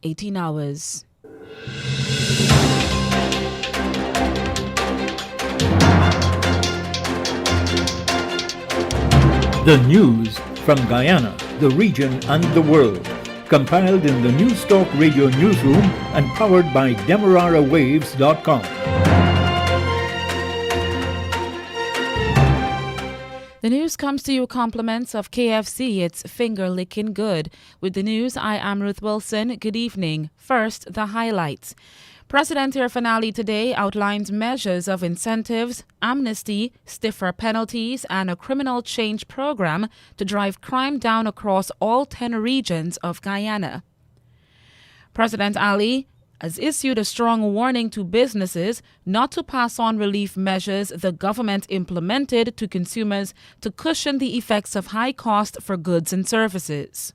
18 hours. The news from Guyana, the region and the world. Compiled in the News Talk Radio newsroom and powered by DemeraraWaves.com. The news comes to you compliments of KFC. It's finger licking good. With the news, I am Ruth Wilson. Good evening. First, the highlights. President Irfanali today outlined measures of incentives, amnesty, stiffer penalties, and a criminal change program to drive crime down across all 10 regions of Guyana. President Ali has issued a strong warning to businesses not to pass on relief measures the government implemented to consumers to cushion the effects of high cost for goods and services.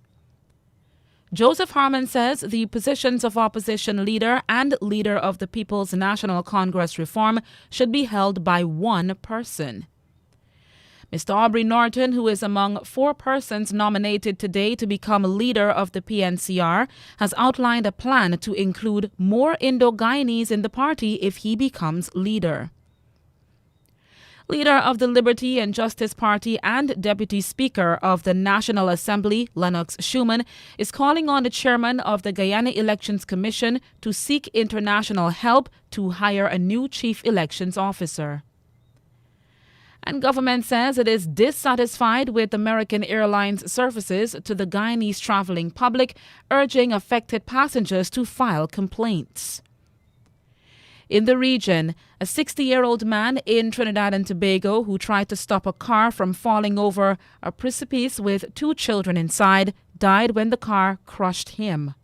Joseph Harman says the positions of opposition leader and leader of the People's National Congress reform should be held by one person. Mr. Aubrey Norton, who is among 4 persons nominated today to become leader of the PNCR, has outlined a plan to include more Indo-Guyanese in the party if he becomes leader. Leader of the Liberty and Justice Party and Deputy Speaker of the National Assembly, Lennox Schumann, is calling on the chairman of the Guyana Elections Commission to seek international help to hire a new chief elections officer. And government says it is dissatisfied with American Airlines services to the Guyanese traveling public, urging affected passengers to file complaints. In the region, a 60-year-old man in Trinidad and Tobago who tried to stop a car from falling over a precipice with 2 children inside died when the car crushed him.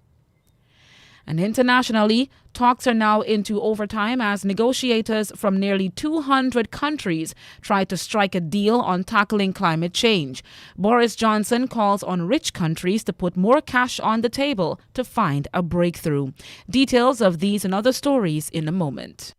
And internationally, talks are now into overtime as negotiators from nearly 200 countries try to strike a deal on tackling climate change. Boris Johnson calls on rich countries to put more cash on the table to find a breakthrough. Details of these and other stories in a moment.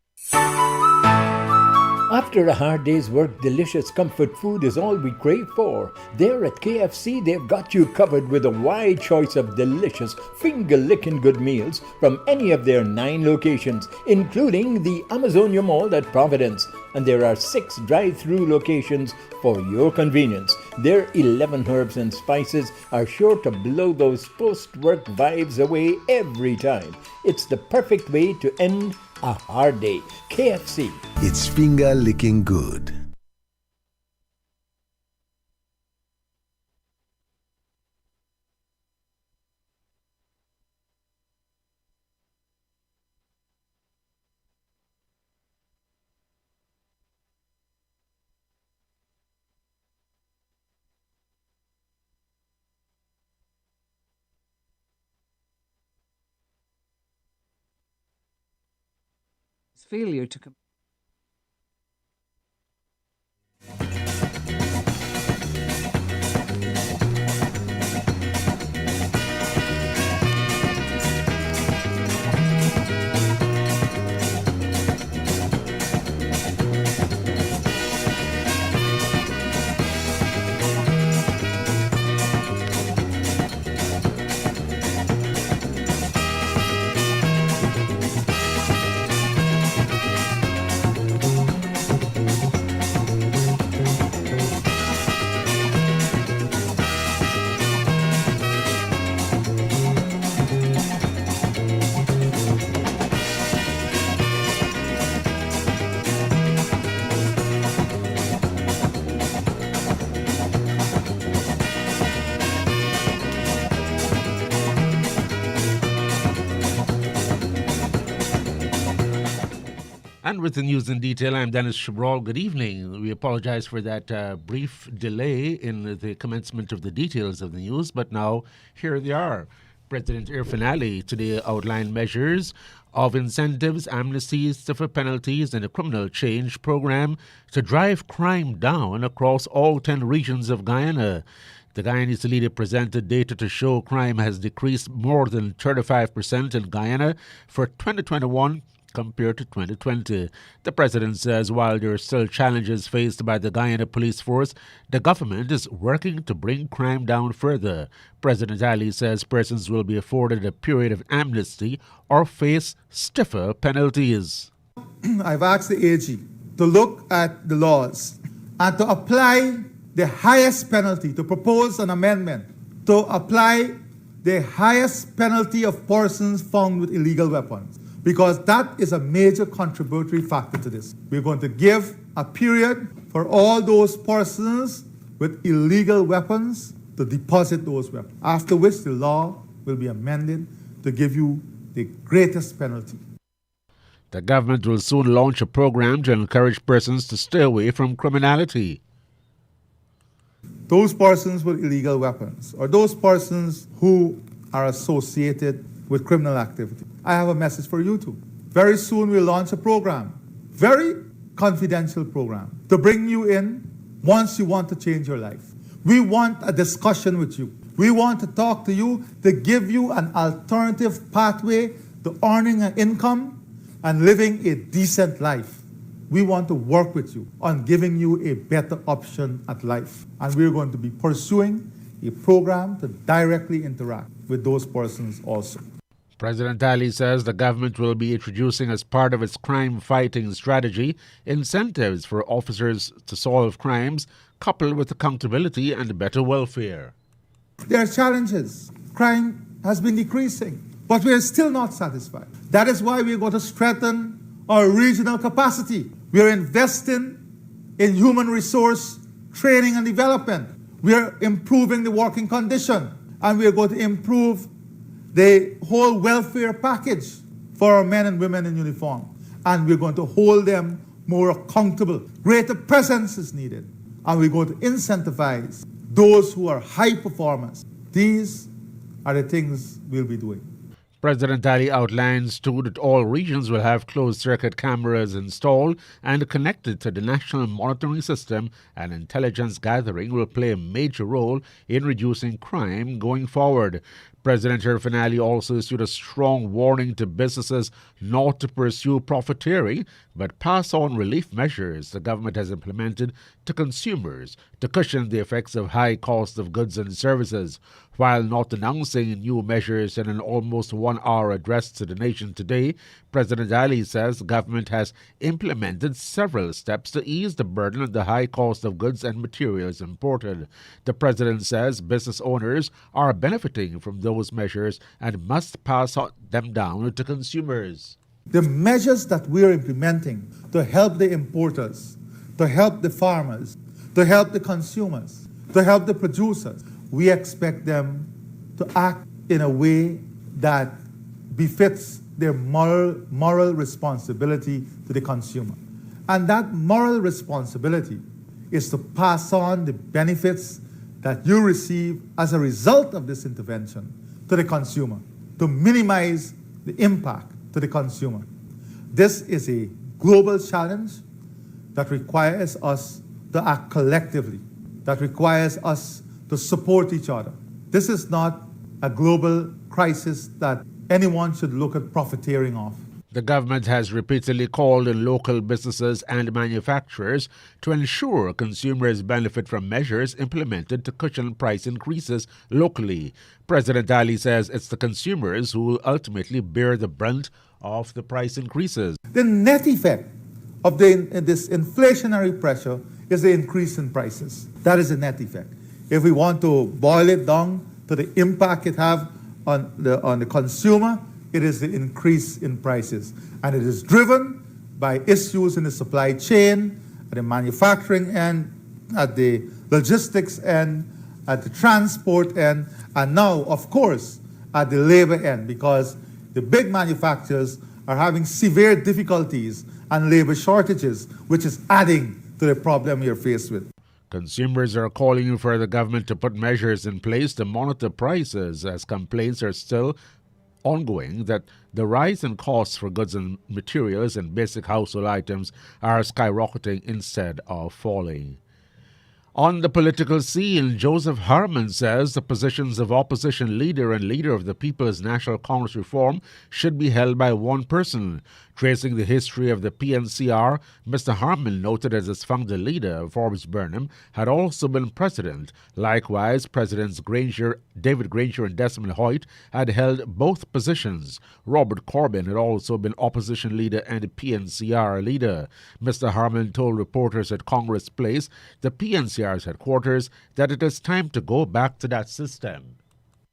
After a hard day's work, delicious comfort food is all we crave for. There at KFC, they've got you covered with a wide choice of delicious, finger-licking good meals from any of their 9 locations, including the Amazonia Mall at Providence. And there are 6 drive-through locations for your convenience. Their 11 herbs and spices are sure to blow those post-work vibes away every time. It's the perfect way to end a hard day. KFC. It's finger licking good. Failure to And with the news in detail, I'm Dennis Chabrol. Good evening. We apologize for that brief delay in the commencement of the details of the news, but now here they are. President Irfanali today outlined measures of incentives, amnesties, stiffer penalties, and a criminal change program to drive crime down across all 10 regions of Guyana. The Guyanese leader presented data to show crime has decreased more than 35% in Guyana for 2021 compared to 2020. The president says while there are still challenges faced by the Guyana police force, the government is working to bring crime down further. President Ali says persons will be afforded a period of amnesty or face stiffer penalties. I've asked the AG to look at the laws and to apply the highest penalty, to propose an amendment, to apply the highest penalty of persons found with illegal weapons, because that is a major contributory factor to this. We're going to give a period for all those persons with illegal weapons to deposit those weapons, after which the law will be amended to give you the greatest penalty. The government will soon launch a program to encourage persons to stay away from criminality. Those persons with illegal weapons, or those persons who are associated with criminal activity, I have a message for you too. Very soon we'll launch a program, very confidential program, to bring you in once you want to change your life. We want a discussion with you. We want to talk to you to give you an alternative pathway to earning an income and living a decent life. We want to work with you on giving you a better option at life. And we're going to be pursuing a program to directly interact with those persons also. President Ali says the government will be introducing as part of its crime-fighting strategy incentives for officers to solve crimes, coupled with accountability and better welfare. There are challenges. Crime has been decreasing, but we are still not satisfied. That is why we are going to strengthen our regional capacity. We are investing in human resource training and development. We are improving the working condition, and we are going to improve the whole welfare package for our men and women in uniform. And we're going to hold them more accountable. Greater presence is needed. And we're going to incentivize those who are high performers. These are the things we'll be doing. President Ali outlines too that all regions will have closed-circuit cameras installed and connected to the national monitoring system, and intelligence gathering will play a major role in reducing crime going forward. President Irfan Ali also issued a strong warning to businesses not to pursue profiteering, but pass on relief measures the government has implemented to consumers to cushion the effects of high cost of goods and services. While not announcing new measures in an almost 1 hour address to the nation today, President Ali says the government has implemented several steps to ease the burden of the high cost of goods and materials imported. The president says business owners are benefiting from those measures and must pass them down to consumers. The measures that we're implementing to help the importers, to help the farmers, to help the consumers, to help the producers, we expect them to act in a way that befits their moral responsibility to the consumer. And that moral responsibility is to pass on the benefits that you receive as a result of this intervention to the consumer, to minimize the impact to the consumer. This is a global challenge that requires us to act collectively, that requires us to support each other. This is not a global crisis that anyone should look at profiteering off. The government has repeatedly called on local businesses and manufacturers to ensure consumers benefit from measures implemented to cushion price increases locally. President Ali says it's the consumers who will ultimately bear the brunt of the price increases. The net effect of this inflationary pressure is the increase in prices. That is the net effect. If we want to boil it down to the impact it has on the consumer, it is the increase in prices. And it is driven by issues in the supply chain, at the manufacturing end, at the logistics end, at the transport end, and now, of course, at the labor end, because the big manufacturers are having severe difficulties and labor shortages, which is adding to the problem you're faced with. Consumers are calling for the government to put measures in place to monitor prices, as complaints are still ongoing that the rise in costs for goods and materials and basic household items are skyrocketing instead of falling. On the political scene, Joseph Harman says the positions of opposition leader and leader of the People's National Congress Reform should be held by one person. Tracing the history of the PNCR, Mr. Harman noted as its founder leader, Forbes Burnham, had also been president. Likewise, Presidents David Granger and Desmond Hoyt had held both positions. Robert Corbyn had also been opposition leader and PNCR leader. Mr. Harman told reporters at Congress Place, the PNCR's headquarters, that it is time to go back to that system.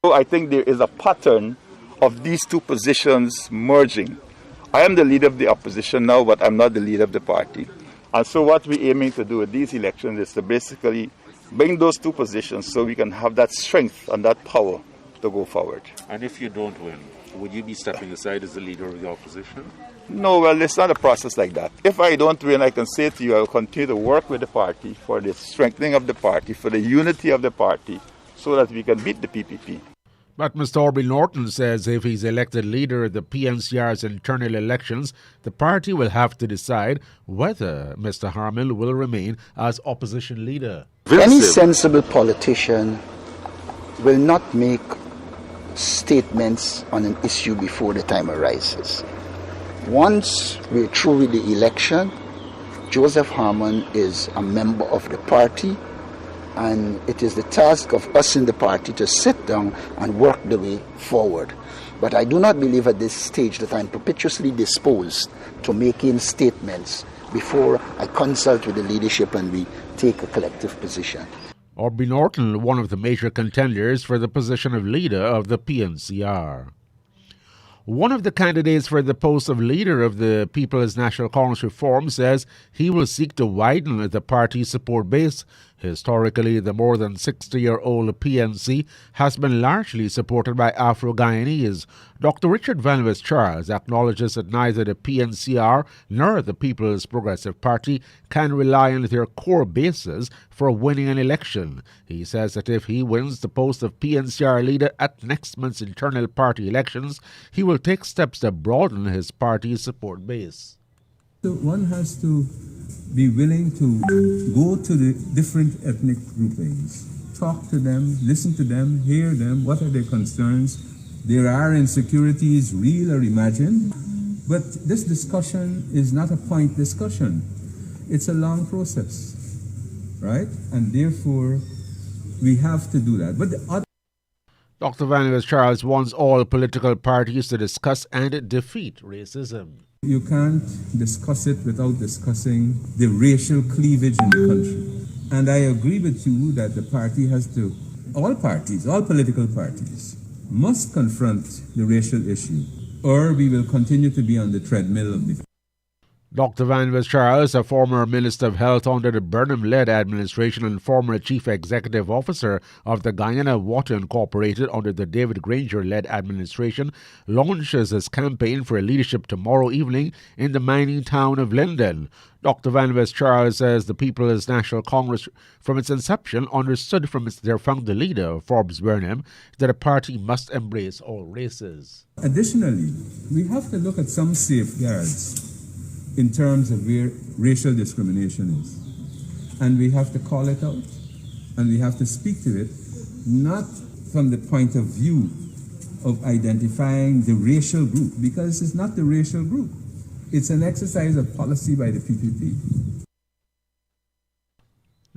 So I think there is a pattern of these two positions merging. I am the leader of the opposition now, but I'm not the leader of the party. And so what we're aiming to do with these elections is to basically bring those two positions so we can have that strength and that power to go forward. And if you don't win, would you be stepping aside as the leader of the opposition? No, well, it's not a process like that. If I don't win, I can say to you, I will continue to work with the party for the strengthening of the party, for the unity of the party, so that we can beat the PPP. But Mr. Aubrey Norton says if he's elected leader of the PNCR's internal elections, the party will have to decide whether Mr. Harman will remain as opposition leader. Any sensible politician will not make statements on an issue before the time arises. Once we're through with the election, Joseph Harman is a member of the party, and it is the task of us in the party to sit down and work the way forward. But I do not believe at this stage that I'm perpetuously disposed to making statements before I consult with the leadership and we take a collective position. Aubrey Norton, one of the major contenders for the position of leader of the PNCR. One of the candidates for the post of leader of the People's National Congress Reform says he will seek to widen the party's support base. Historically, the more than 60-year-old PNC has been largely supported by Afro-Guyanese. Dr. Richard Van West Charles acknowledges that neither the PNCR nor the People's Progressive Party can rely on their core bases for winning an election. He says that if he wins the post of PNCR leader at next month's internal party elections, he will take steps to broaden his party's support base. So one has to be willing to go to the different ethnic groupings, talk to them, listen to them, hear them, what are their concerns. There are insecurities, real or imagined, but this discussion is not a point discussion. It's a long process, right? And therefore, we have to do that. But the other Dr. Van West Charles wants all political parties to discuss and defeat racism. You can't discuss it without discussing the racial cleavage in the country. And I agree with you that the party has to, all parties, all political parties, must confront the racial issue, or we will continue to be on the treadmill of the. Dr. Van West Charles, a former Minister of Health under the Burnham-led administration and former Chief Executive Officer of the Guyana Water Incorporated under the David Granger-led administration, launches his campaign for leadership tomorrow evening in the mining town of Linden. Dr. Van West Charles says the People's National Congress, from its inception, understood from their founder leader, Forbes Burnham, that a party must embrace all races. Additionally, we have to look at some safeguards in terms of where racial discrimination is. And we have to call it out, and we have to speak to it, not from the point of view of identifying the racial group, because it's not the racial group. It's an exercise of policy by the PPP.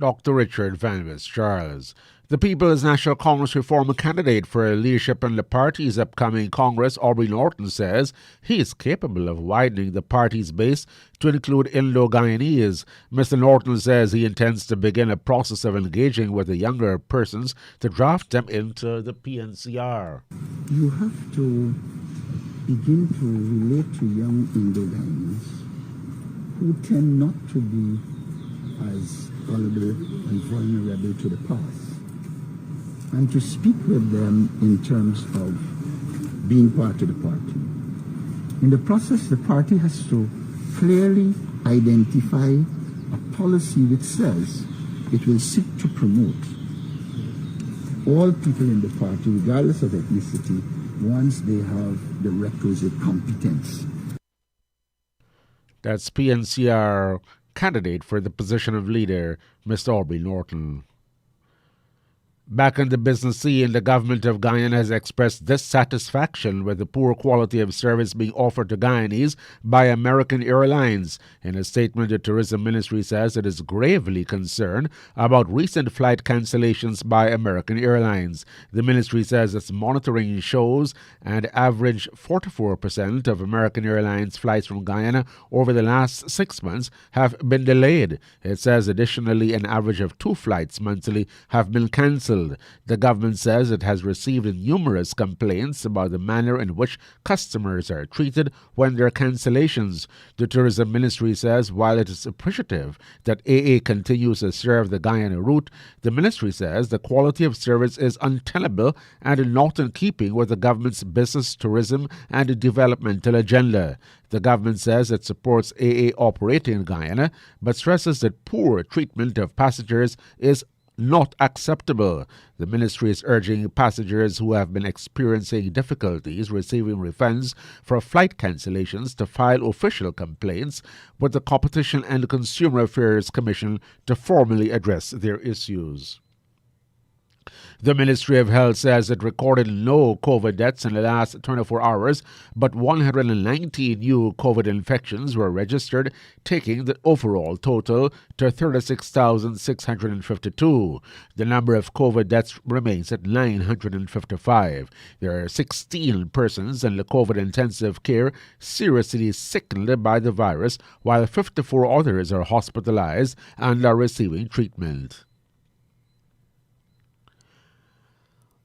Dr. Richard Van West Charles. The People's National Congress Reform candidate for leadership in the party's upcoming Congress, Aubrey Norton, says he is capable of widening the party's base to include Indo-Guyanese. Mr. Norton says he intends to begin a process of engaging with the younger persons to draft them into the PNCR. You have to begin to relate to young Indo-Guyanese who tend not to be as vulnerable and vulnerable to the past, and to speak with them in terms of being part of the party. In the process, the party has to clearly identify a policy which says it will seek to promote all people in the party, regardless of ethnicity, once they have the requisite competence. That's PNCR candidate for the position of leader, Mr. Aubrey Norton. Back in the business scene, the government of Guyana has expressed dissatisfaction with the poor quality of service being offered to Guyanese by American Airlines. In a statement, the Tourism Ministry says it is gravely concerned about recent flight cancellations by American Airlines. The ministry says its monitoring shows an average 44% of American Airlines flights from Guyana over the last 6 months have been delayed. It says additionally an average of 2 flights monthly have been cancelled. The government says it has received numerous complaints about the manner in which customers are treated when there are cancellations. The Tourism Ministry says while it is appreciative that AA continues to serve the Guyana route, the ministry says the quality of service is untenable and not in keeping with the government's business, tourism, and developmental agenda. The government says it supports AA operating in Guyana, but stresses that poor treatment of passengers is not acceptable. The ministry is urging passengers who have been experiencing difficulties receiving refunds for flight cancellations to file official complaints with the Competition and Consumer Affairs Commission to formally address their issues. The Ministry of Health says it recorded no COVID deaths in the last 24 hours, but 190 new COVID infections were registered, taking the overall total to 36,652. The number of COVID deaths remains at 955. There are 16 persons in the COVID intensive care seriously sickened by the virus, while 54 others are hospitalized and are receiving treatment.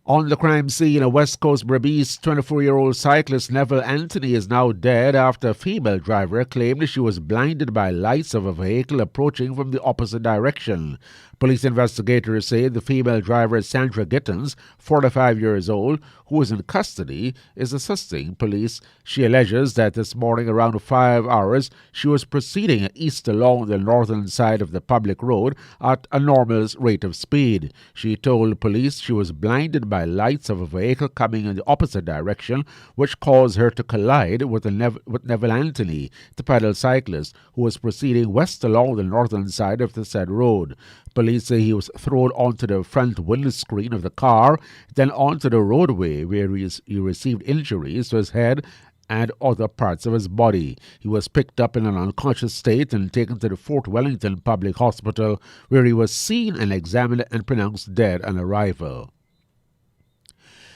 On the crime scene, a West Coast Berbice 24-year-old cyclist Neville Anthony is now dead after a female driver claimed she was blinded by lights of a vehicle approaching from the opposite direction. Police investigators say the female driver, Sandra Gittins, 45 years old, who is in custody, is assisting police. She alleges that this morning around 5 hours, she was proceeding east along the northern side of the public road at a normal rate of speed. She told police she was blinded by lights of a vehicle coming in the opposite direction, which caused her to collide with Neville Anthony, the pedal cyclist, who was proceeding west along the northern side of the said road. Police say he was thrown onto the front windscreen of the car, then onto the roadway where he received injuries to his head and other parts of his body. He was picked up in an unconscious state and taken to the Fort Wellington Public Hospital, where he was seen and examined and pronounced dead on arrival.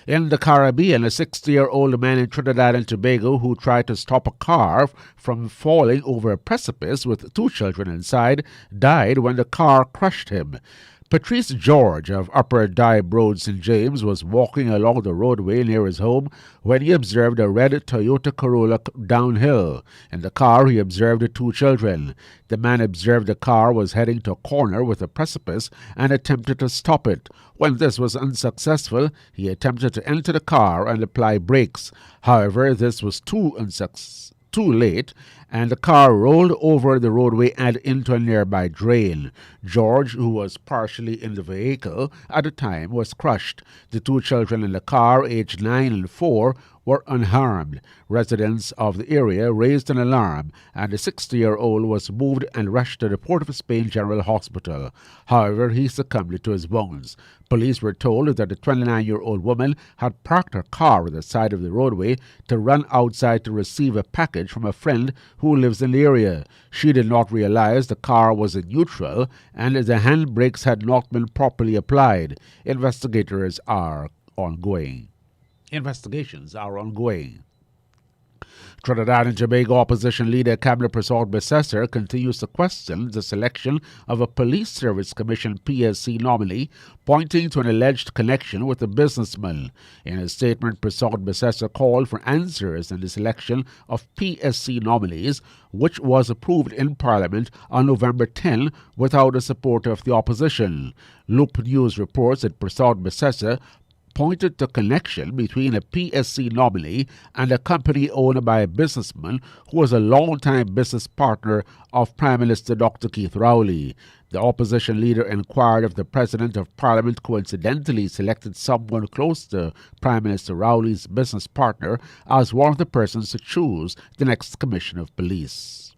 In the Caribbean, a 60-year-old man in Trinidad and Tobago who tried to stop a car from falling over a precipice with 2 children inside died when the car crushed him. Patrice George of Upper Dibe Road, St. James, was walking along the roadway near his home when he observed a red Toyota Corolla downhill. In the car, he observed the 2 children. The man observed the car was heading to a corner with a precipice and attempted to stop it. When this was unsuccessful, he attempted to enter the car and apply brakes. However, this was too late, and the car rolled over the roadway and into a nearby drain. George, who was partially in the vehicle at the time, was crushed. The 2 children in the car, aged 9 and 4, were unharmed. Residents of the area raised an alarm, and the 60-year-old was moved and rushed to the Port of Spain General Hospital. However, he succumbed to his wounds. Police were told that the 29-year-old woman had parked her car at the side of the roadway to run outside to receive a package from a friend who lives in the area. She did not realize the car was in neutral and the handbrakes had not been properly applied. Investigations are ongoing. Trinidad and Tobago opposition leader Kamla Prasad-Besesser continues to question the selection of a Police Service Commission PSC nominee, pointing to an alleged connection with a businessman. In a statement, Prasad-Besesser called for answers in the selection of PSC nominees, which was approved in Parliament on November 10 without the support of the opposition. Loop News reports that Prasad-Besesser pointed to connection between a PSC nominee and a company owned by a businessman who was a longtime business partner of Prime Minister Dr. Keith Rowley. The opposition leader inquired if the President of Parliament coincidentally selected someone close to Prime Minister Rowley's business partner as one of the persons to choose the next Commissioner of Police.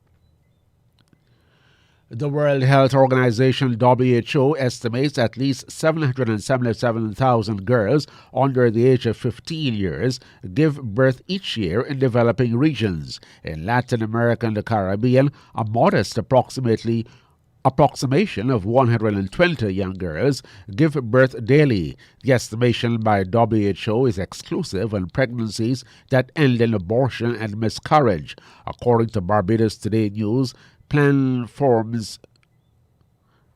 The World Health Organization (WHO) estimates at least 777,000 girls under the age of 15 years give birth each year in developing regions. In Latin America and the Caribbean, a modest approximation of 120 young girls give birth daily. The estimation by WHO is exclusive on pregnancies that end in abortion and miscarriage. According to Barbados Today News, plan forms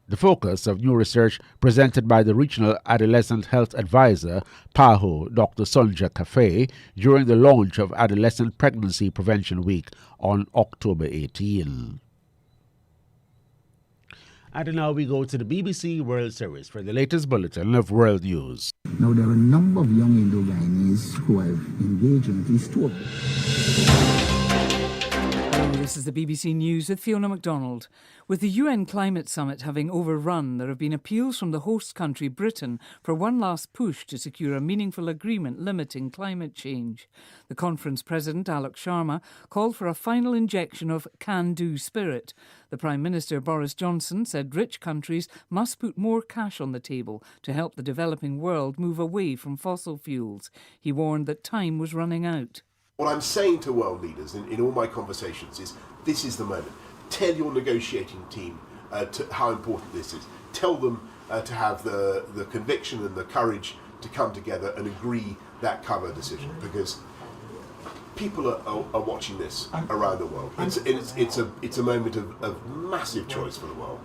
the focus of new research presented by the Regional Adolescent Health Advisor, PAHO, Dr. Sonja Cafe, during the launch of Adolescent Pregnancy Prevention Week on October 18. And now we go to the BBC World Service for the latest bulletin of world news. Now, there are a number of young Indo-Guyanese who have engaged in at least two of them. This is the BBC News with Fiona MacDonald. With the UN Climate Summit having overrun, there have been appeals from the host country, Britain, for one last push to secure a meaningful agreement limiting climate change. The conference president, Alok Sharma, called for a final injection of can-do spirit. The Prime Minister, Boris Johnson, said rich countries must put more cash on the table to help the developing world move away from fossil fuels. He warned that time was running out. What I'm saying to world leaders in all my conversations is this is the moment. Tell your negotiating team how important this is. Tell them to have the conviction and the courage to come together and agree that cover decision, because people are watching this around the world. It's a moment of massive choice for the world.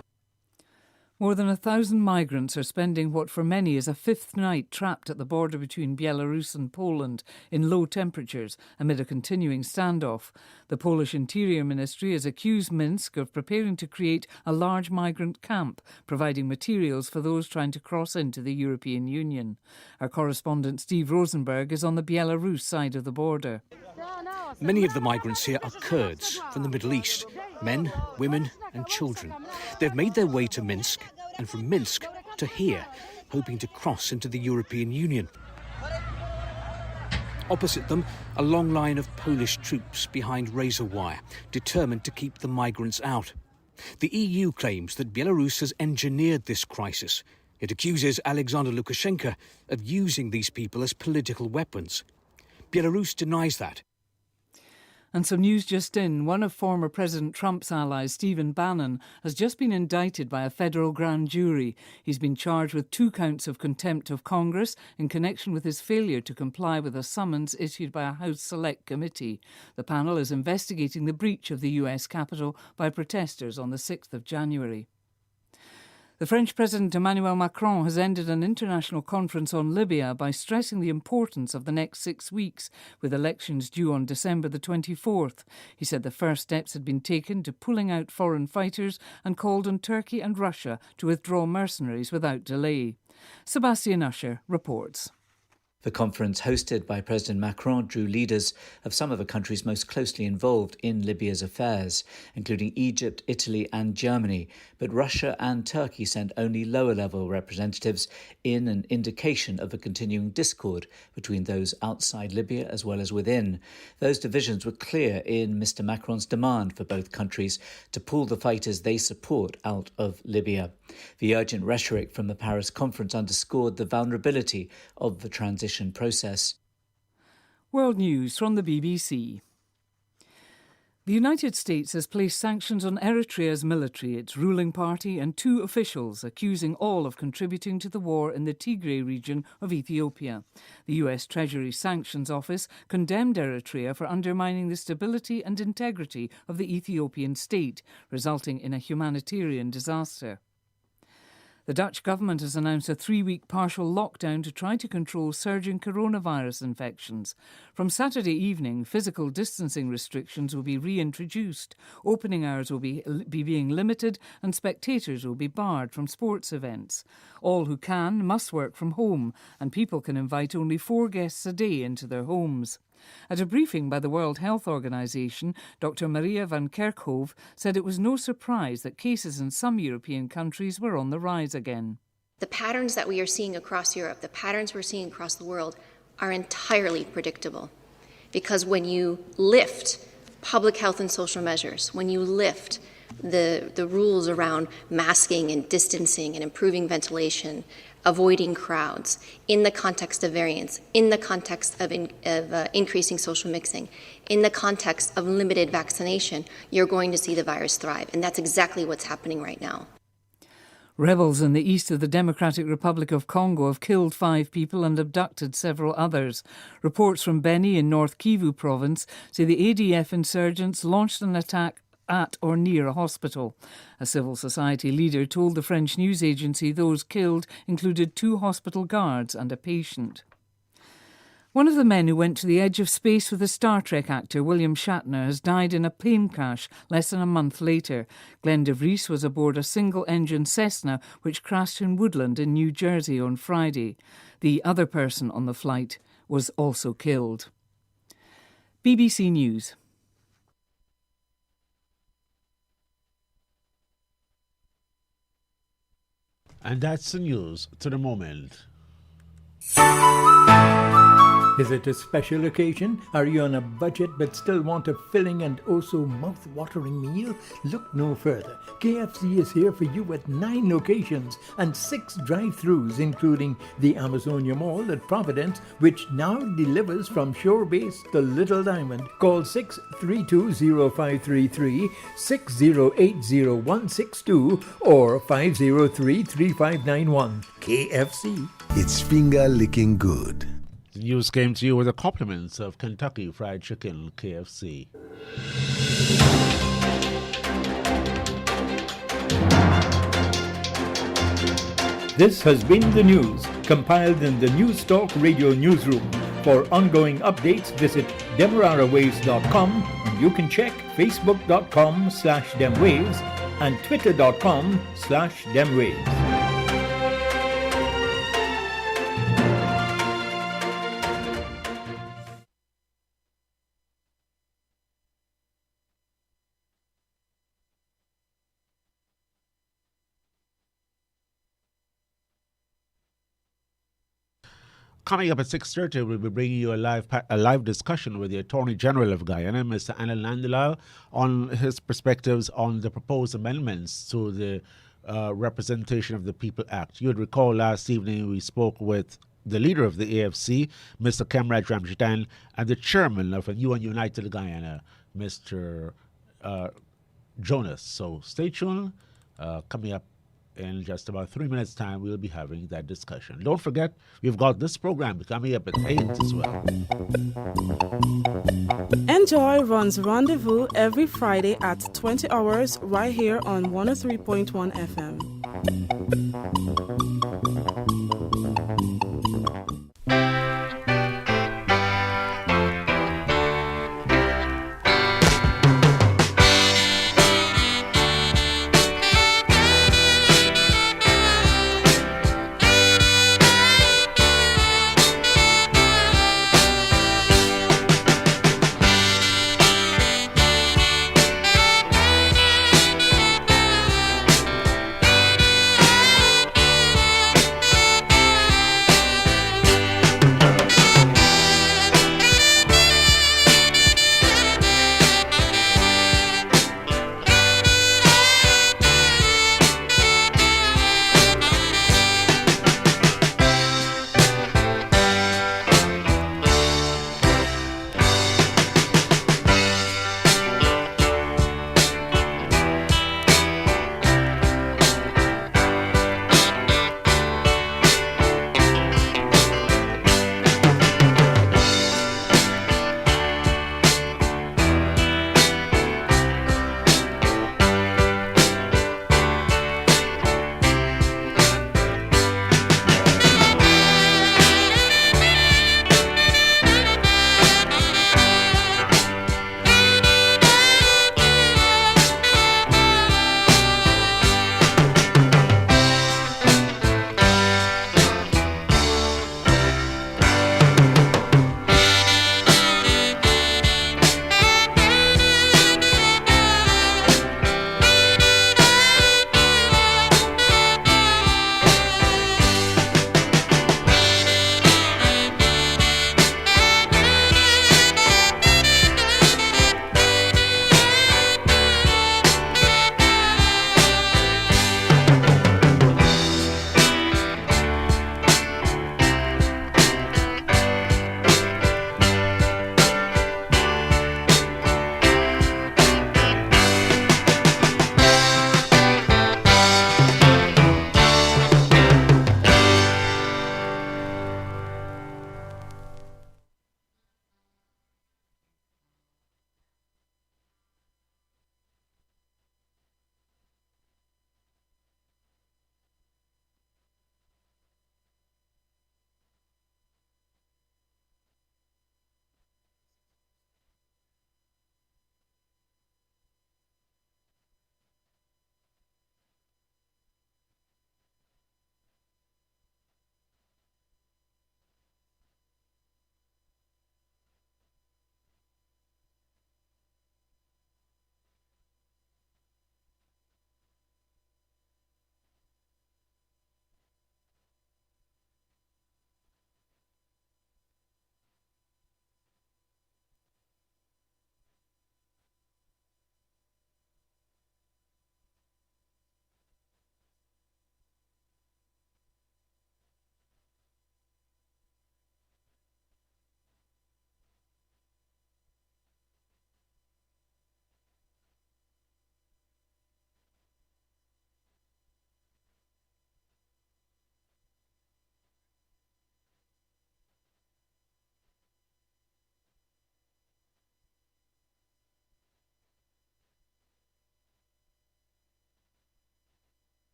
More than 1,000 migrants are spending what for many is a fifth night trapped at the border between Belarus and Poland in low temperatures amid a continuing standoff. The Polish Interior Ministry has accused Minsk of preparing to create a large migrant camp, providing materials for those trying to cross into the European Union. Our correspondent Steve Rosenberg is on the Belarus side of the border. Many of the migrants here are Kurds from the Middle East, men, women and children. They've made their way to Minsk and from Minsk to here, hoping to cross into the European Union. Opposite them, a long line of Polish troops behind razor wire, determined to keep the migrants out. The EU claims that Belarus has engineered this crisis. It accuses Alexander Lukashenko of using these people as political weapons. Belarus denies that. And some news just in. One of former President Trump's allies, Stephen Bannon, has just been indicted by a federal grand jury. He's been charged with 2 counts of contempt of Congress in connection with his failure to comply with a summons issued by a House Select Committee. The panel is investigating the breach of the US Capitol by protesters on the 6th of January. The French President Emmanuel Macron has ended an international conference on Libya by stressing the importance of the next 6 weeks, with elections due on December the 24th. He said the first steps had been taken to pulling out foreign fighters and called on Turkey and Russia to withdraw mercenaries without delay. Sebastian Usher reports. The conference hosted by President Macron drew leaders of some of the countries most closely involved in Libya's affairs, including Egypt, Italy and Germany. But Russia and Turkey sent only lower-level representatives in an indication of a continuing discord between those outside Libya as well as within. Those divisions were clear in Mr. Macron's demand for both countries to pull the fighters they support out of Libya. The urgent rhetoric from the Paris conference underscored the vulnerability of the transition process. World News from the BBC. The United States has placed sanctions on Eritrea's military, its ruling party and 2 officials, accusing all of contributing to the war in the Tigray region of Ethiopia. The US Treasury Sanctions Office condemned Eritrea for undermining the stability and integrity of the Ethiopian state, resulting in a humanitarian disaster. The Dutch government has announced a 3-week partial lockdown to try to control surging coronavirus infections. From Saturday evening, physical distancing restrictions will be reintroduced. Opening hours will be being limited and spectators will be barred from sports events. All who can must work from home, and people can invite only 4 guests a day into their homes. At a briefing by the World Health Organization, Dr. Maria van Kerkhove said it was no surprise that cases in some European countries were on the rise again. The patterns that we are seeing across Europe, the patterns we're seeing across the world, are entirely predictable. Because when you lift public health and social measures, when you lift the rules around masking and distancing and improving ventilation, avoiding crowds, in the context of variants, in the context of increasing social mixing, in the context of limited vaccination, you're going to see the virus thrive. And that's exactly what's happening right now. Rebels in the east of the Democratic Republic of Congo have killed 5 people and abducted several others. Reports from Beni in North Kivu province say the ADF insurgents launched an attack at or near a hospital. A civil society leader told the French news agency those killed included 2 hospital guards and a patient. One of the men who went to the edge of space with the Star Trek actor William Shatner has died in a plane crash less than a month later. Glenn de Vries was aboard a single-engine Cessna which crashed in Woodland in New Jersey on Friday. The other person on the flight was also killed. BBC News. And that's the news to the moment. Is it a special occasion? Are you on a budget but still want a filling and also mouth-watering meal? Look no further. KFC is here for you at 9 locations and 6 drive-thrus, including the Amazonia Mall at Providence, which now delivers from Shore Base to Little Diamond. Call 632-0533, 6080-162, or 503-3591. KFC. It's finger-licking good. The news came to you with the compliments of Kentucky Fried Chicken, KFC. This has been the news, compiled in the News Talk Radio newsroom. For ongoing updates, visit demerarawaves.com, and you can check facebook.com/demwaves and twitter.com/demwaves. Coming up at 6:30, we'll be bringing you a live discussion with the Attorney General of Guyana, Mr. Anil Nandlal, on his perspectives on the proposed amendments to the Representation of the People Act. You would recall last evening we spoke with the leader of the AFC, Mr. Kemraj Ramjitan, and the chairman of a new and united Guyana, Mr. Jonas. So stay tuned. Coming up in just about 3 minutes' time, we'll be having that discussion. Don't forget, we've got this program coming up at 8 as well. Enjoy runs Rendezvous every Friday at 20 hours right here on 103.1 FM.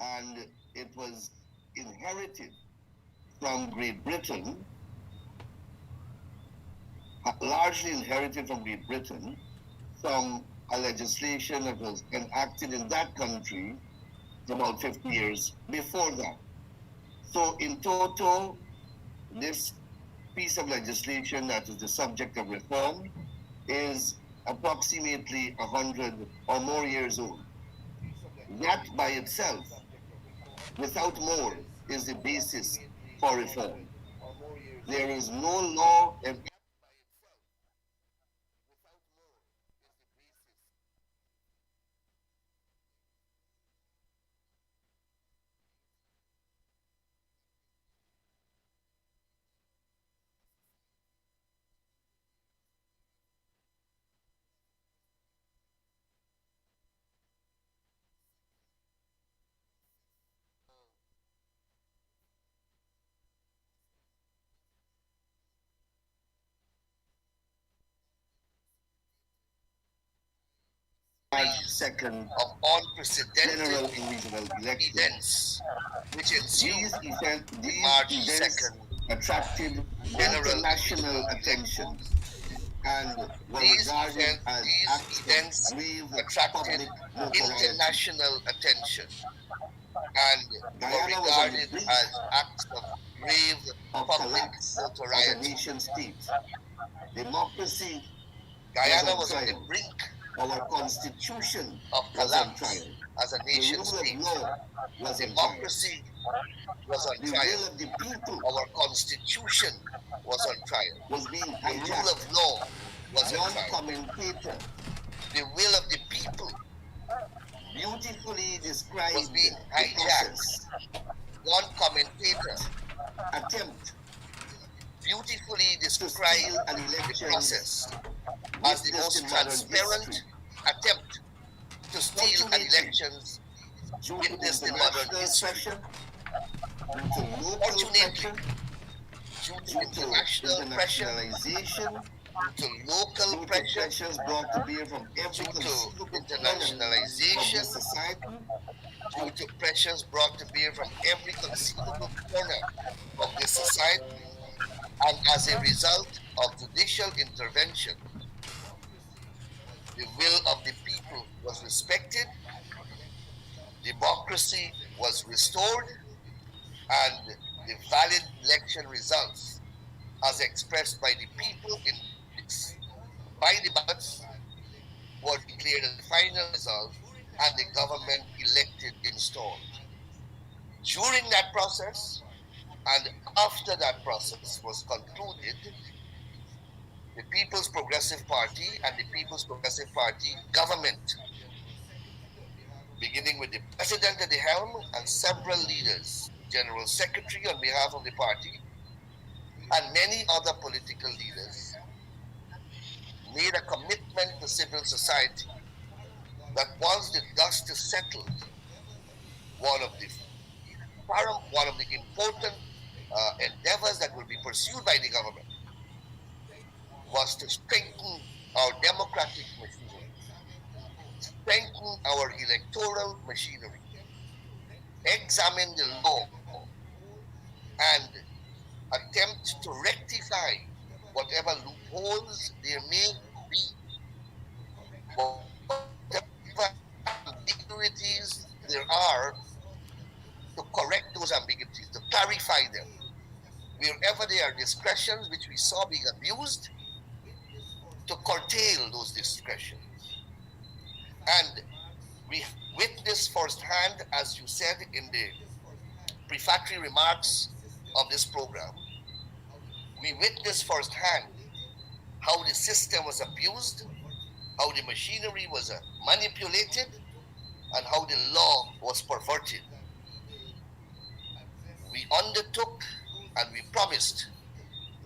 and it was inherited from Great Britain, largely inherited from Great Britain, from a legislation that was enacted in that country about 50 years before that. So in total, this piece of legislation that is the subject of reform is approximately 100 or more years old. That by itself, without more, is the basis for reform. There is no law and second of unprecedented general and regional events, which ensued March 2nd, attracted international attention, and these events attracted international attention and were regarded as acts of grave public notoriety. As a nation state, democracy Guyana was on the brink. Our constitution of collapse as a nation state. Democracy was on trial. Our constitution was on trial. The rule of law was on trial. The will of the people beautifully described was being hijacked. One commentator attempt beautifully described the process as the most transparent attempt to steal an elections witnessed in modern history. Unfortunately, due to international pressure, to local pressures brought to bear from every internationalization, due to pressures brought to bear from every conceivable corner of this society, and as a result of judicial intervention, the will of the people was respected, democracy was restored, and the valid election results, as expressed by the people by the ballots, were declared as the final result, and the government elected installed. During that process, and after that process was concluded, the People's Progressive Party and the People's Progressive Party government, beginning with the president at the helm and several leaders, General Secretary on behalf of the party, and many other political leaders, made a commitment to civil society that once the dust is settled, one of the important endeavors that will be pursued by the government was to strengthen our democratic machinery, strengthen our electoral machinery, examine the law, and attempt to rectify whatever loopholes there may be, whatever ambiguities there are, to correct those ambiguities, to clarify them. Wherever there are discretions which we saw being abused, to curtail those discretions. And we witnessed firsthand, as you said in the prefatory remarks of this program, we witnessed firsthand how the system was abused, how the machinery was manipulated, and how the law was perverted. We undertook and we promised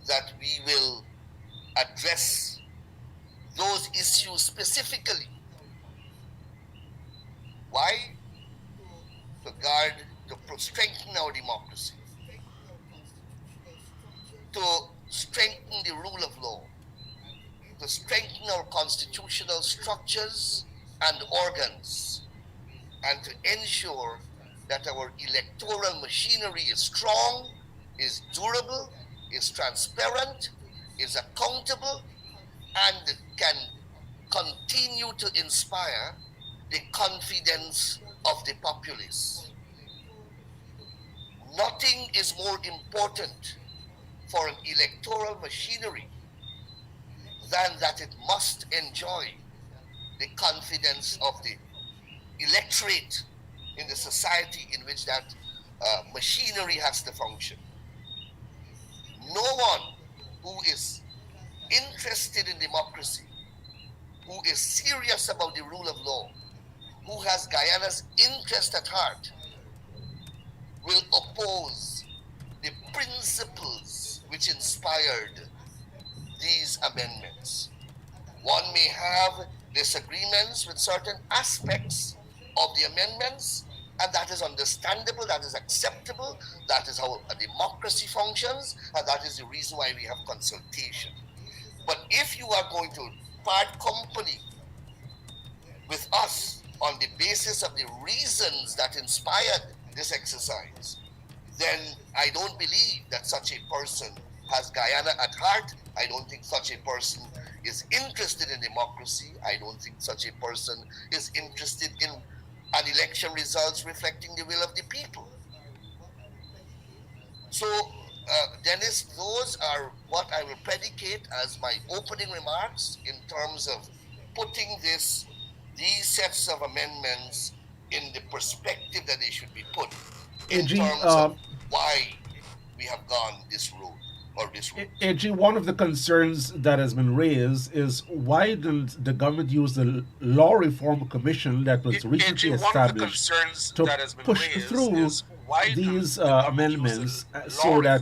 that we will address those issues specifically. Why? To strengthen our democracy, to strengthen the rule of law, to strengthen our constitutional structures and organs, and to ensure that our electoral machinery is strong, is durable, is transparent, is accountable, and can continue to inspire the confidence of the populace. Nothing is more important for an electoral machinery than that it must enjoy the confidence of the electorate in the society in which that machinery has to function. No one who is interested in democracy, who is serious about the rule of law, who has Guyana's interest at heart, will oppose the principles which inspired these amendments. One may have disagreements with certain aspects of the amendments, and that is understandable, that is acceptable, that is how a democracy functions, and that is the reason why we have consultation. But if you are going to part company with us on the basis of the reasons that inspired this exercise, then I don't believe that such a person has Guyana at heart. I don't think such a person is interested in democracy. I don't think such a person is interested in an election results reflecting the will of the people. So, Dennis, those are what I will predicate as my opening remarks in terms of putting these sets of amendments in the perspective that they should be put in terms of why we have gone this road. AG, one of the concerns that has been raised is why didn't the government use the Law Reform Commission that was recently established to push through these amendments so that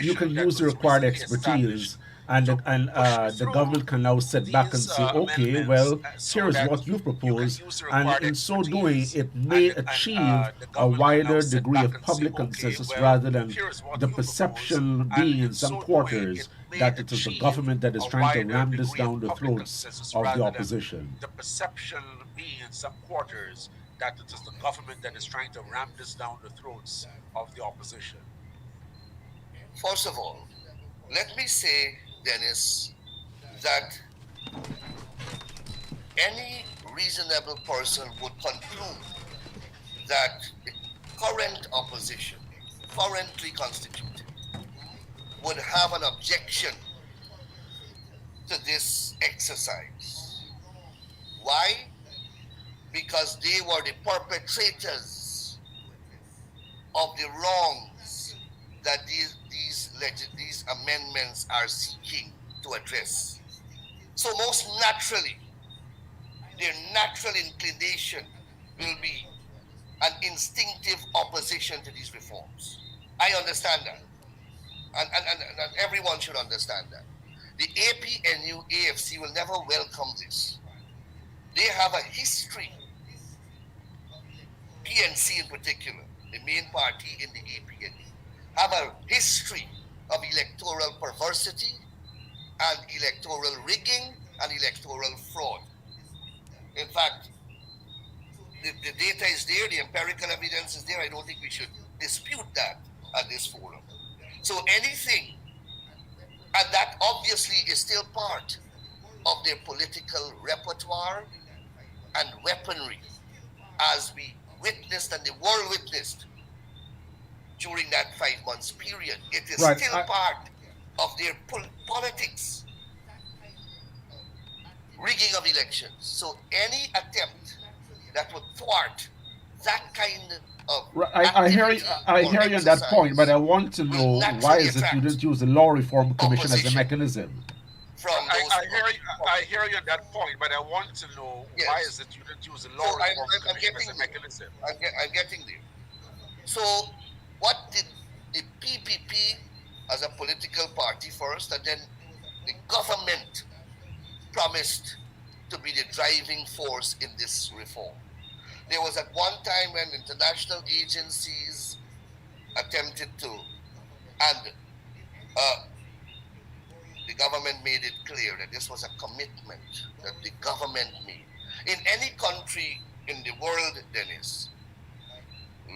you can use the required expertise and the government can now sit back and say, okay, well, here's what you propose, and in so doing, it may achieve a wider degree of public consensus rather than the perception being in some quarters that it is the government that is trying to ram this down the throats of the opposition. The perception being in some quarters that it is the government that is trying to ram this down the throats of the opposition. First of all, let me say, Dennis, that any reasonable person would conclude that the current opposition, currently constituted, would have an objection to this exercise. Why? Because they were the perpetrators of the wrongs that these amendments are seeking to address. So most naturally, their natural inclination will be an instinctive opposition to these reforms. I understand that. And everyone should understand that. The APNU AFC will never welcome this. They have a history, PNC in particular, the main party in the APNU, have a history of electoral perversity and electoral rigging and electoral fraud. In fact, the data is there, the empirical evidence is there. I don't think we should dispute that at this forum. So anything, and that obviously is still part of their political repertoire and weaponry, as we witnessed and the world witnessed during that 5 months period. It is still part of their politics, rigging of elections. So any attempt that would thwart that kind of I hear you on that point, but I want to know why is it you didn't use the Law Reform Commission as a mechanism? I hear you on that point, but I want to know why is it you didn't use the Law Reform Commission as a mechanism? I'm getting there. So what did the PPP as a political party first, and then the government promised to be the driving force in this reform? There was at one time when international agencies attempted to, and the government made it clear that this was a commitment that the government made. In any country in the world, Dennis,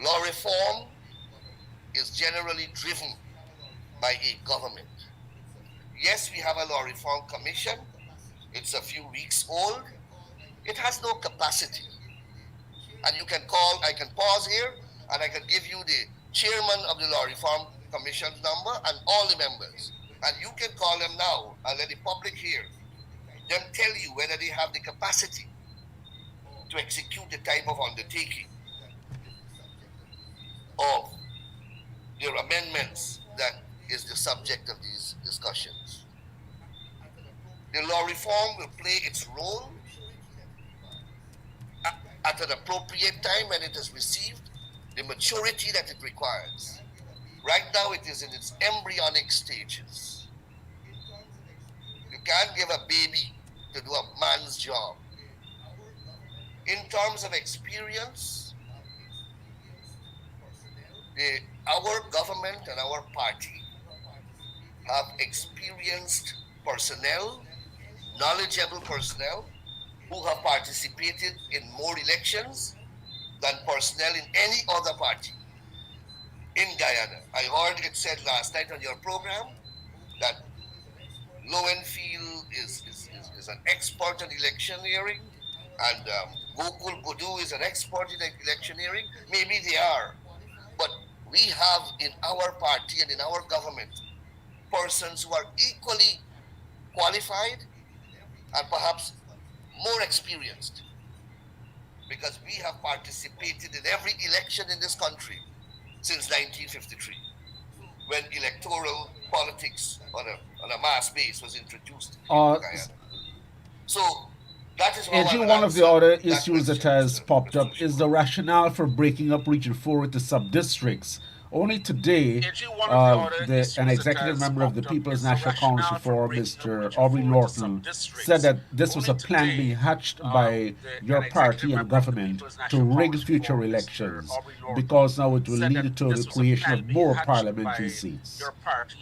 Law reform is generally driven by a government. Yes, we have a law reform commission. It's a few weeks old. It has no capacity. And you can call, I can pause here, and I can give you the chairman of the Law Reform Commission's number and all the members. And you can call them now and let the public hear them tell you whether they have the capacity to execute the type of undertaking of their amendments that is the subject of these discussions. The law reform will play its role at an appropriate time when it has received the maturity that it requires. Right now it is in its embryonic stages. You can't give a baby to do a man's job. In terms of experience, our government and our party have experienced personnel, knowledgeable personnel, who have participated in more elections than personnel in any other party in Guyana. I heard it said last night on your program that Lowenfield is an expert in electioneering, and Gokul Bodu is an expert in electioneering. Maybe they are, but we have in our party and in our government persons who are equally qualified and perhaps more experienced, because we have participated in every election in this country since 1953, when electoral politics on a mass base was introduced in Guyana. So that is how one of the other issues that has popped up is the rationale for breaking up Region 4 into sub-districts. Only today, an executive member of the People's National Congress Reform, Mr. Aubrey Norton, said that this was a plan being hatched by your party and government to rig future elections, because now it will lead to the creation of more parliamentary seats.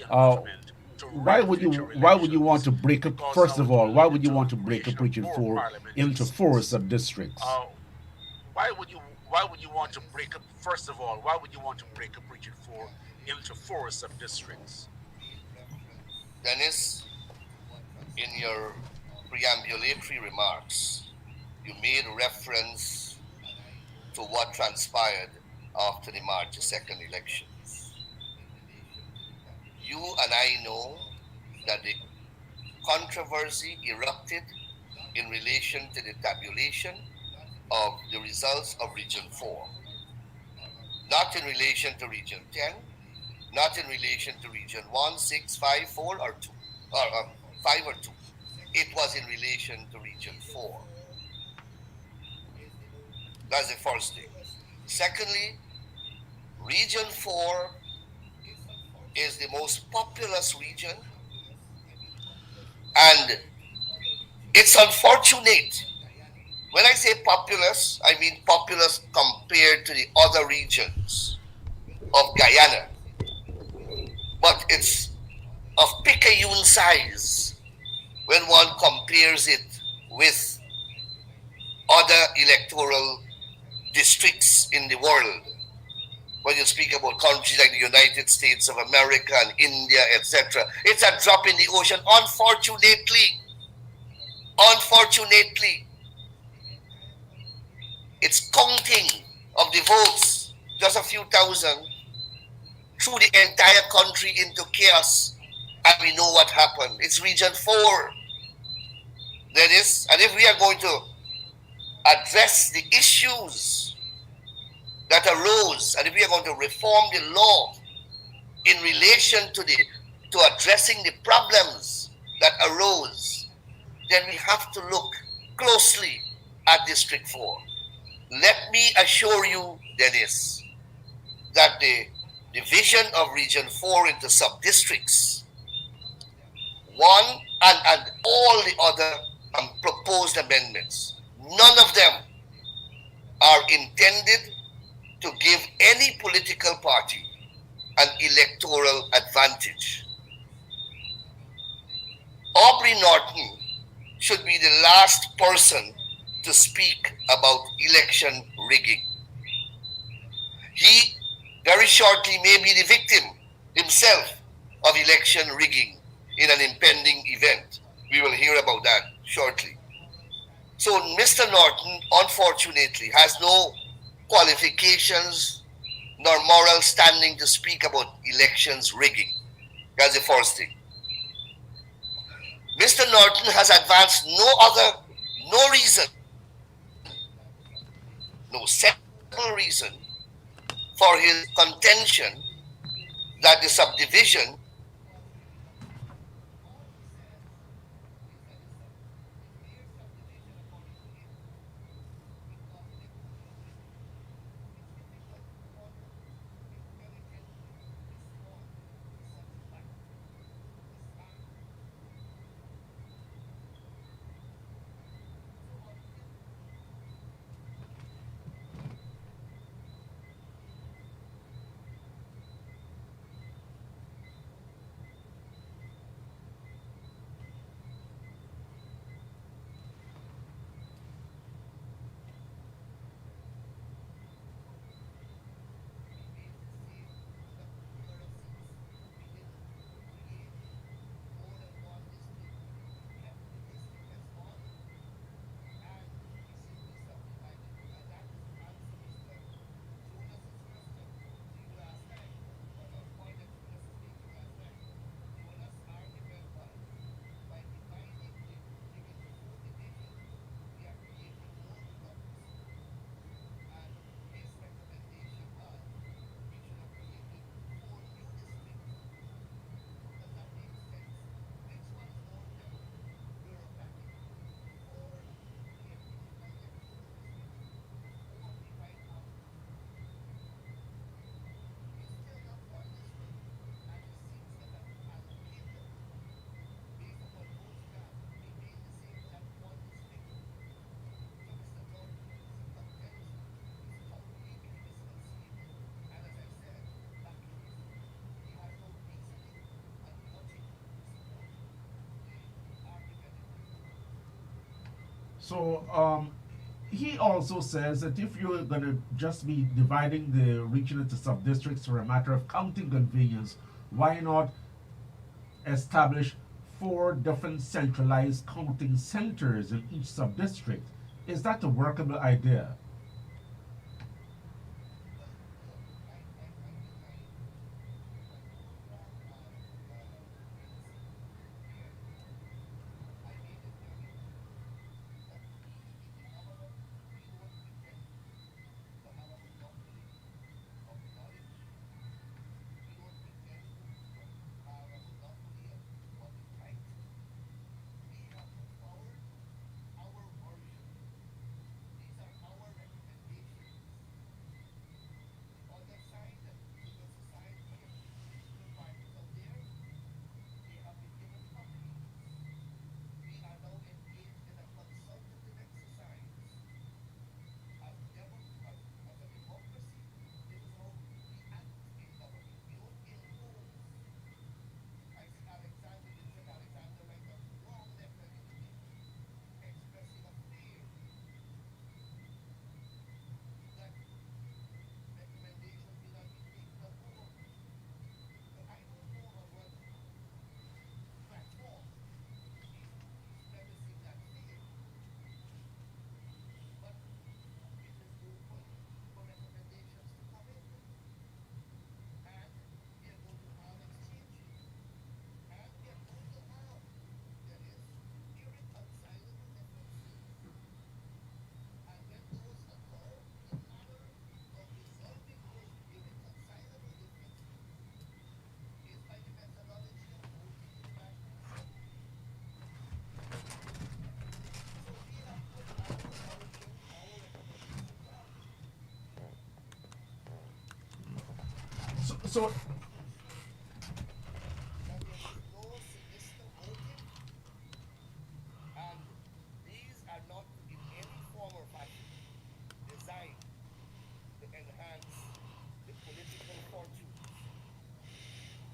Why would you want to break up? First of all, why would you want to break up Region 4 into 4 sub-districts? Why would you want to break up? First of all, why would you want to break up Region 4 into 4 sub-districts? Dennis, in your preambulatory remarks, you made reference to what transpired after the March 2nd elections. You and I know that the controversy erupted in relation to the tabulation of the results of Region 4. Not in relation to Region 10, not in relation to Region 1, 6, 5, 4, or 2, or 5 or 2. It was in relation to Region 4. That's the first thing. Secondly, Region 4 is the most populous region, and it's unfortunate. When I say populous, I mean populous compared to the other regions of Guyana. But it's of picayune size when one compares it with other electoral districts in the world. When you speak about countries like the United States of America and India, etc., it's a drop in the ocean, unfortunately. Unfortunately. It's counting of the votes, just a few thousand, threw the entire country into chaos, and we know what happened. It's Region 4. That is, and if we are going to address the issues that arose, and if we are going to reform the law in relation to addressing the problems that arose, then we have to look closely at District 4. Let me assure you, Dennis, that the division of Region 4 into sub-districts, one and all the other proposed amendments, none of them are intended to give any political party an electoral advantage. Aubrey Norton should be the last person to speak about election rigging. He very shortly may be the victim himself of election rigging in an impending event. We will hear about that shortly. So Mr. Norton, unfortunately, has no qualifications nor moral standing to speak about elections rigging. That's the first thing. Mr. Norton has advanced no reason, no sensible reason for his contention that the subdivision So he also says that if you're going to just be dividing the region into sub-districts for a matter of counting convenience, why not establish 4 different centralized counting centers in each sub-district? Is that a workable idea? So these are not in any form or fashion designed to enhance the political fortunes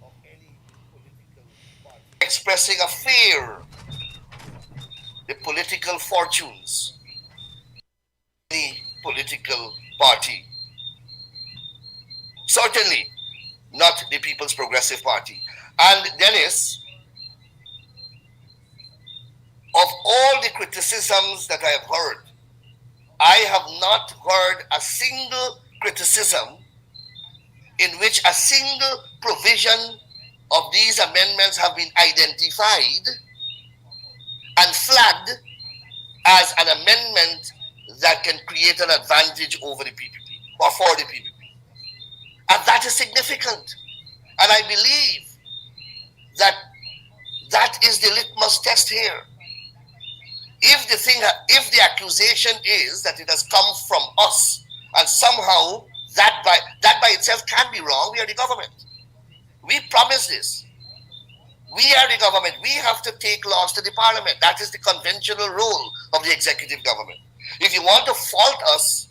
of any political party. Expressing a fear the political fortunes of any political party. Certainly not the People's Progressive Party. And Dennis, of all the criticisms that I have heard, I have not heard a single criticism in which a single provision of these amendments have been identified and flagged as an amendment that can create an advantage over the PPP or for the PPP. And that is significant. And I believe that that is the litmus test here. If the accusation is that it has come from us and somehow that by itself can be wrong, we are the government. We promise this. We are the government. We have to take laws to the parliament. That is the conventional role of the executive government. If you want to fault us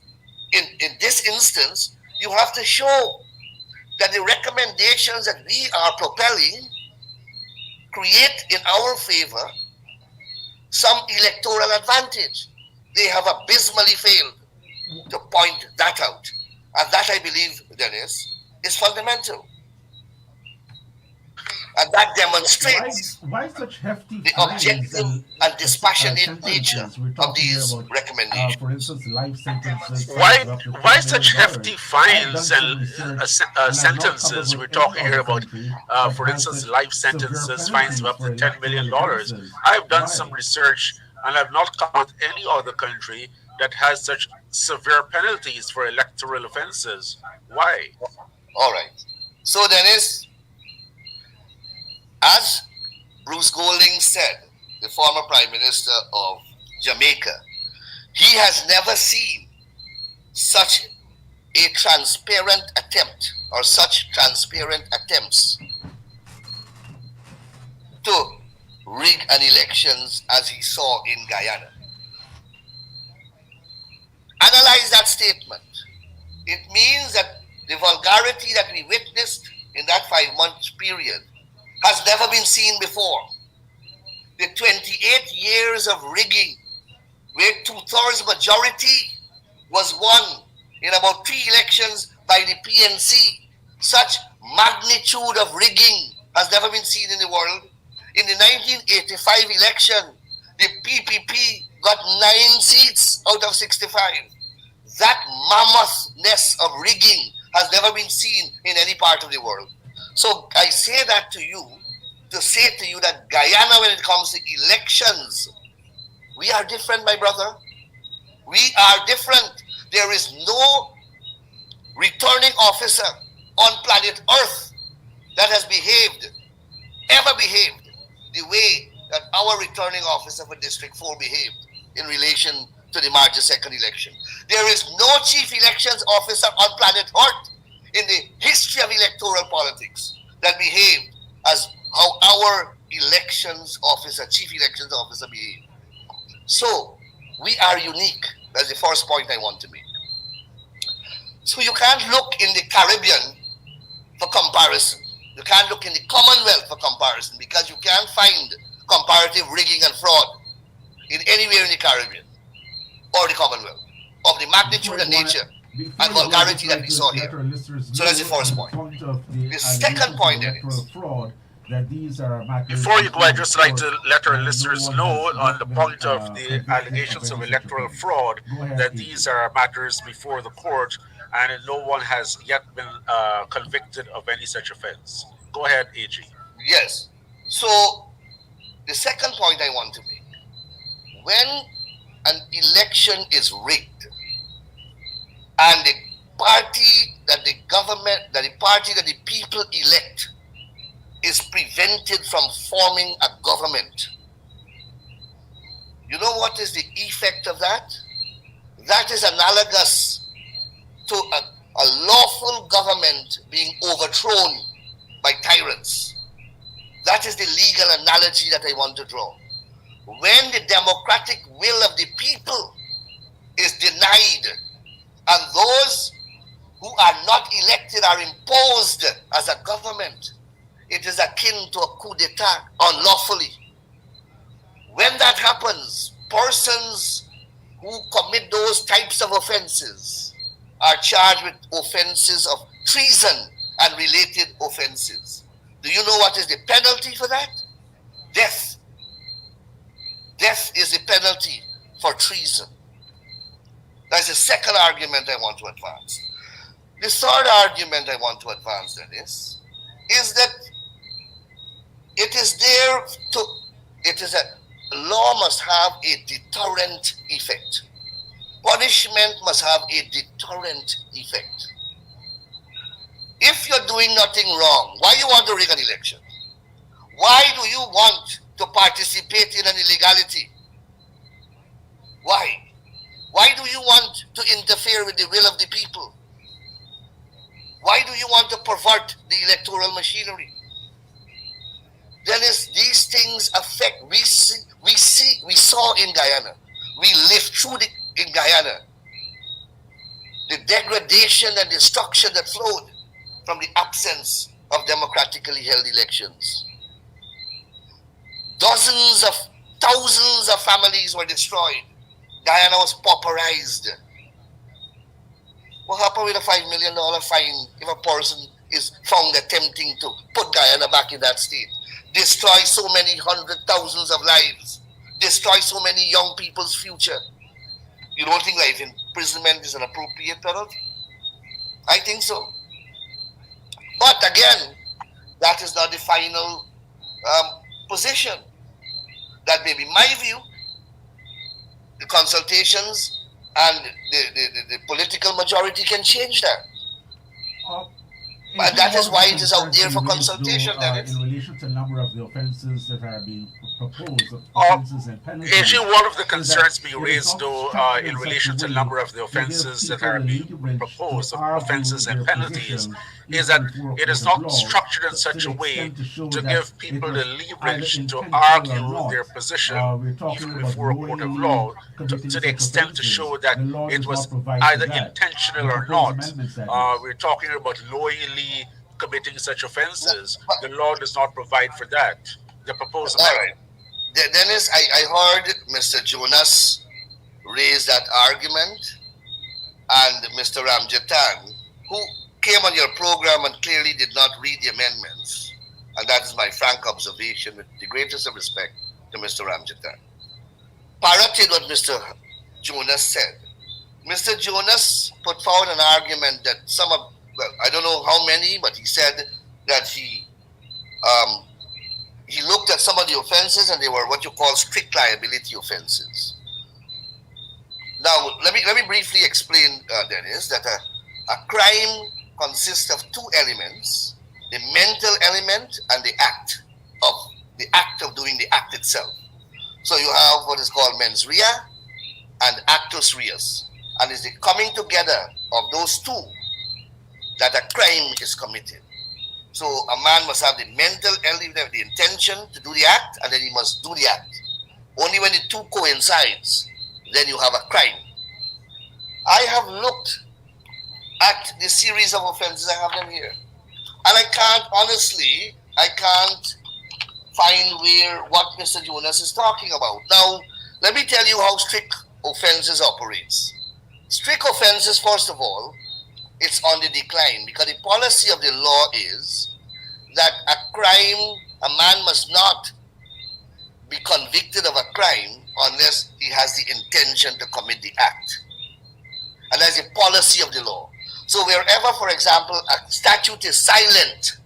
in this instance, you have to show that the recommendations that we are propelling create in our favor some electoral advantage. They have abysmally failed to point that out. And that, I believe, Dennis, is fundamental. And that demonstrates why such hefty the objective and dispassionate nature of these recommendations. For instance, life sentences. Why such hefty fines and sentences? We're talking here about, for instance, life sentences, fines of up to $10 million. I've done some research and I've not found any other country that has such severe penalties for electoral offenses. Why? All right. So, Dennis, as Bruce Golding said, the former Prime Minister of Jamaica, he has never seen such a transparent attempt or such transparent attempts to rig an elections as he saw in Guyana. Analyze that statement. It means that the vulgarity that we witnessed in that 5-month period has never been seen before. The 28 years of rigging, where 2/3 majority was won in about 3 elections by the PNC. Such magnitude of rigging has never been seen in the world. In the 1985 election, the PPP got 9 seats out of 65. That mammoth-ness of rigging has never been seen in any part of the world. So I say that to you, to say to you that Guyana, when it comes to elections, we are different, my brother. We are different. There is no returning officer on planet Earth that has ever behaved, the way that our returning officer for District 4 behaved in relation to the March 2nd election. There is no chief elections officer on planet Earth in the history of electoral politics that behaved as how our elections officer, chief elections officer behaved. So, we are unique. That's the first point I want to make. So you can't look in the Caribbean for comparison. You can't look in the Commonwealth for comparison because you can't find comparative rigging and fraud in anywhere in the Caribbean or the Commonwealth of the magnitude and nature and vulgarity that we saw here. So that's the first point. The second point is that these are before you go, I'd just like to let our listeners know on the point of the allegations of electoral fraud that these are matters before the court and no one has yet been convicted of any such offense. Go ahead, AG. Yes. So the second point I want to make, when an election is rigged and the party that the government, that the party that the people elect is prevented from forming a government, you know what is the effect of that? That is analogous to a lawful government being overthrown by tyrants. That is the legal analogy that I want to draw. When the democratic will of the people is denied and those who are not elected are imposed as a government, it is akin to a coup d'etat unlawfully. When that happens, persons who commit those types of offenses are charged with offenses of treason and related offenses. Do you know what is the penalty for that? Death. Death is the penalty for treason. That's the second argument I want to advance. The third argument I want to advance, Dennis, is that it is a law must have a deterrent effect. Punishment must have a deterrent effect. If you're doing nothing wrong, why you want to rig an election? Why do you want to participate in an illegality? Why? Why do you want to interfere with the will of the people? Why do you want to pervert the electoral machinery? Dennis, these things affect, we saw in Guyana, we lived through in Guyana, the degradation and destruction that flowed from the absence of democratically held elections. Thousands of families were destroyed. Guyana was pauperized. What happened with a $5 million fine if a person is found attempting to put Guyana back in that state? Destroy so many hundred thousands of lives. Destroy so many young people's future. You don't think life imprisonment is an appropriate penalty? I think so. But again, that is not the final position. That may be my view. The consultations and the political majority can change that. But that is why it is out there for consultation. In relation to the number of the offences that are being proposed, offences and penalties. Actually, one of the concerns being raised, though, in relation to the number of the offences that are being proposed, offences and penalties, is that it is not structured in such a way to give people the leverage to argue their position even before a court of law, to the extent to show that it was either intentional or not. We're talking about knowingly committing such offenses. The law does not provide for that. The proposal. All right. Dennis, I heard Mr. Jonas raise that argument, and Mr. Ramjatan, who came on your program and clearly did not read the amendments, and that is my frank observation with the greatest of respect to Mr. Ramjatan, parroted what Mr. Jonas said. Mr. Jonas put forward an argument that well, I don't know how many, but he said that he looked at some of the offenses and they were what you call strict liability offenses. Now, let me briefly explain, Dennis, that a crime consists of two elements: the mental element and the act of doing the act itself. So you have what is called mens rea and actus reus, and it's the coming together of those two that a crime is committed. So a man must have the mental element, the intention to do the act, and then he must do the act. Only when the two coincides, then you have a crime. I have looked at the series of offenses, I have them here. And I can't find what Mr. Jonas is talking about. Now, let me tell you how strict offenses operates. Strict offenses, first of all, it's on the decline, because the policy of the law is that a man must not be convicted of a crime unless he has the intention to commit the act. And that's the policy of the law. So wherever, for example, a statute is silent